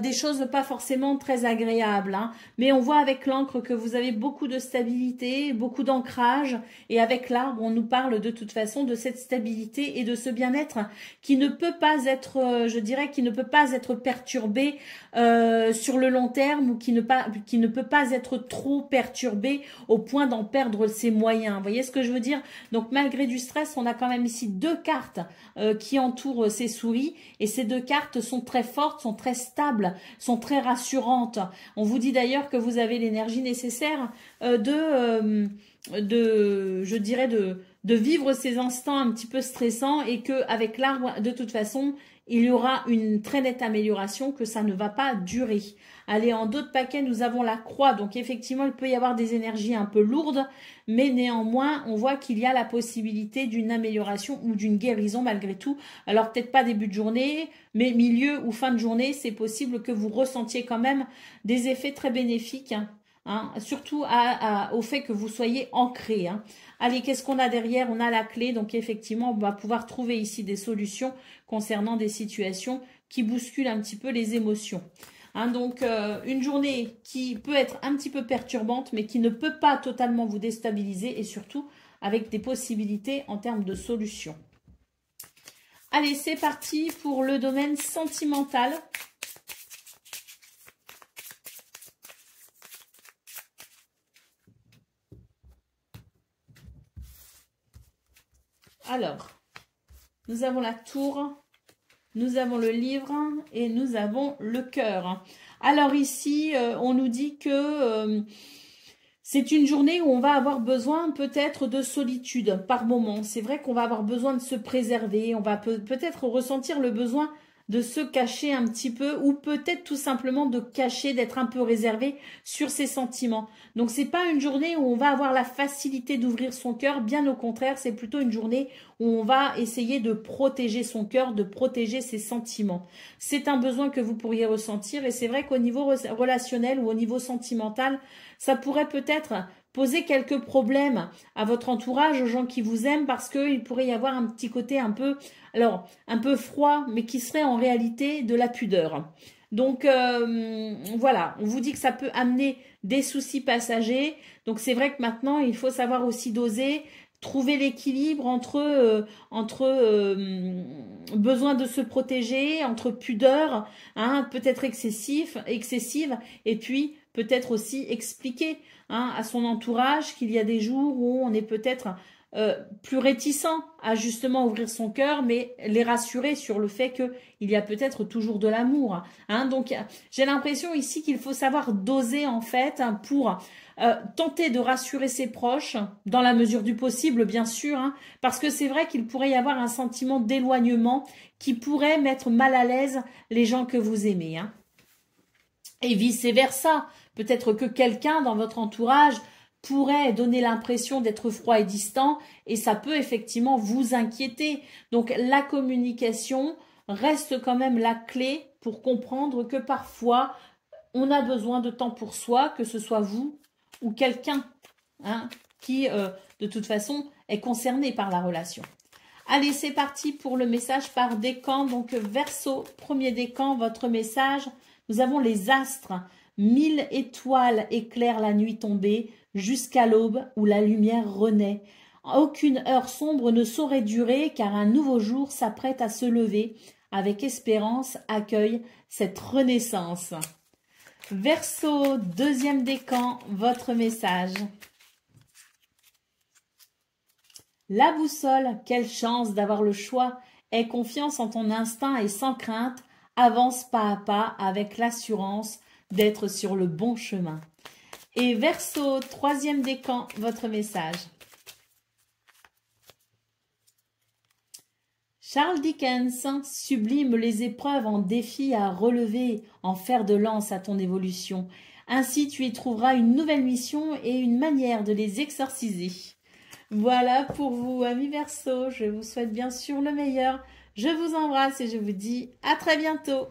des choses pas forcément très agréables. Hein. Mais on voit avec l'encre que vous avez beaucoup de stabilité, beaucoup d'ancrage. Et avec l'arbre, on nous parle de toute façon de cette stabilité et de ce bien-être qui ne peut pas être, je dirais, qui ne peut pas être perturbé sur le long terme ou qui ne peut pas être trop perturbé au point d'en perdre ses moyens. Vous voyez ce que je veux dire? Donc malgré du stress, on a quand même ici deux cartes qui entourent ces souris et ces deux cartes sont très fortes, sont très stables, sont très rassurantes. On vous dit d'ailleurs que vous avez l'énergie nécessaire je dirais de vivre ces instants un petit peu stressants et qu'avec l'arbre, de toute façon, il y aura une très nette amélioration, que ça ne va pas durer. Allez, en d'autres paquets, nous avons la croix. Donc, effectivement, il peut y avoir des énergies un peu lourdes, mais néanmoins, on voit qu'il y a la possibilité d'une amélioration ou d'une guérison malgré tout. Alors, peut-être pas début de journée, mais milieu ou fin de journée, c'est possible que vous ressentiez quand même des effets très bénéfiques. Hein, surtout au fait que vous soyez ancré. Hein. Allez, qu'est-ce qu'on a derrière? On a la clé, donc effectivement, on va pouvoir trouver ici des solutions concernant des situations qui bousculent un petit peu les émotions. Hein, donc, une journée qui peut être un petit peu perturbante, mais qui ne peut pas totalement vous déstabiliser et surtout avec des possibilités en termes de solutions. Allez, c'est parti pour le domaine sentimental. Alors, nous avons la tour, nous avons le livre et nous avons le cœur. Alors ici, on nous dit que c'est une journée où on va avoir besoin peut-être de solitude par moment. C'est vrai qu'on va avoir besoin de se préserver, on va peut-être ressentir le besoin de se cacher un petit peu ou peut-être tout simplement de cacher, d'être un peu réservé sur ses sentiments. Donc c'est pas une journée où on va avoir la facilité d'ouvrir son cœur, bien au contraire, c'est plutôt une journée où on va essayer de protéger son cœur, de protéger ses sentiments. C'est un besoin que vous pourriez ressentir et c'est vrai qu'au niveau relationnel ou au niveau sentimental, ça pourrait peut-être poser quelques problèmes à votre entourage, aux gens qui vous aiment, parce qu'il pourrait y avoir un petit côté un peu, alors, un peu froid, mais qui serait en réalité de la pudeur. Donc, voilà, on vous dit que ça peut amener des soucis passagers. Donc, c'est vrai que maintenant, il faut savoir aussi doser, trouver l'équilibre entre besoin de se protéger, entre pudeur, hein, peut-être excessive, et puis peut-être aussi expliquer à son entourage qu'il y a des jours où on est peut-être plus réticent à justement ouvrir son cœur, mais les rassurer sur le fait qu'il y a peut-être toujours de l'amour. Hein. Donc, j'ai l'impression ici qu'il faut savoir doser en fait pour tenter de rassurer ses proches, dans la mesure du possible, bien sûr, hein, parce que c'est vrai qu'il pourrait y avoir un sentiment d'éloignement qui pourrait mettre mal à l'aise les gens que vous aimez. Hein. Et vice-versa. Peut-être que quelqu'un dans votre entourage pourrait donner l'impression d'être froid et distant et ça peut effectivement vous inquiéter. Donc la communication reste quand même la clé pour comprendre que parfois on a besoin de temps pour soi, que ce soit vous ou quelqu'un qui de toute façon est concerné par la relation. Allez, c'est parti pour le message par décan. Donc Verseau, premier décan, votre message. Nous avons les astres. 1000 étoiles éclairent la nuit tombée jusqu'à l'aube où la lumière renaît. Aucune heure sombre ne saurait durer car un nouveau jour s'apprête à se lever. Avec espérance, accueille cette renaissance. Verseau, deuxième décan, votre message. La boussole, quelle chance d'avoir le choix. Aie confiance en ton instinct et sans crainte, avance pas à pas avec l'assurance d'être sur le bon chemin. Et Verseau, troisième décan, votre message. Charles Dickens sublime les épreuves en défis à relever, en fer de lance à ton évolution. Ainsi tu y trouveras une nouvelle mission et une manière de les exorciser. Voilà pour vous, amis Verseau. Je vous souhaite bien sûr le meilleur. Je vous embrasse et je vous dis à très bientôt.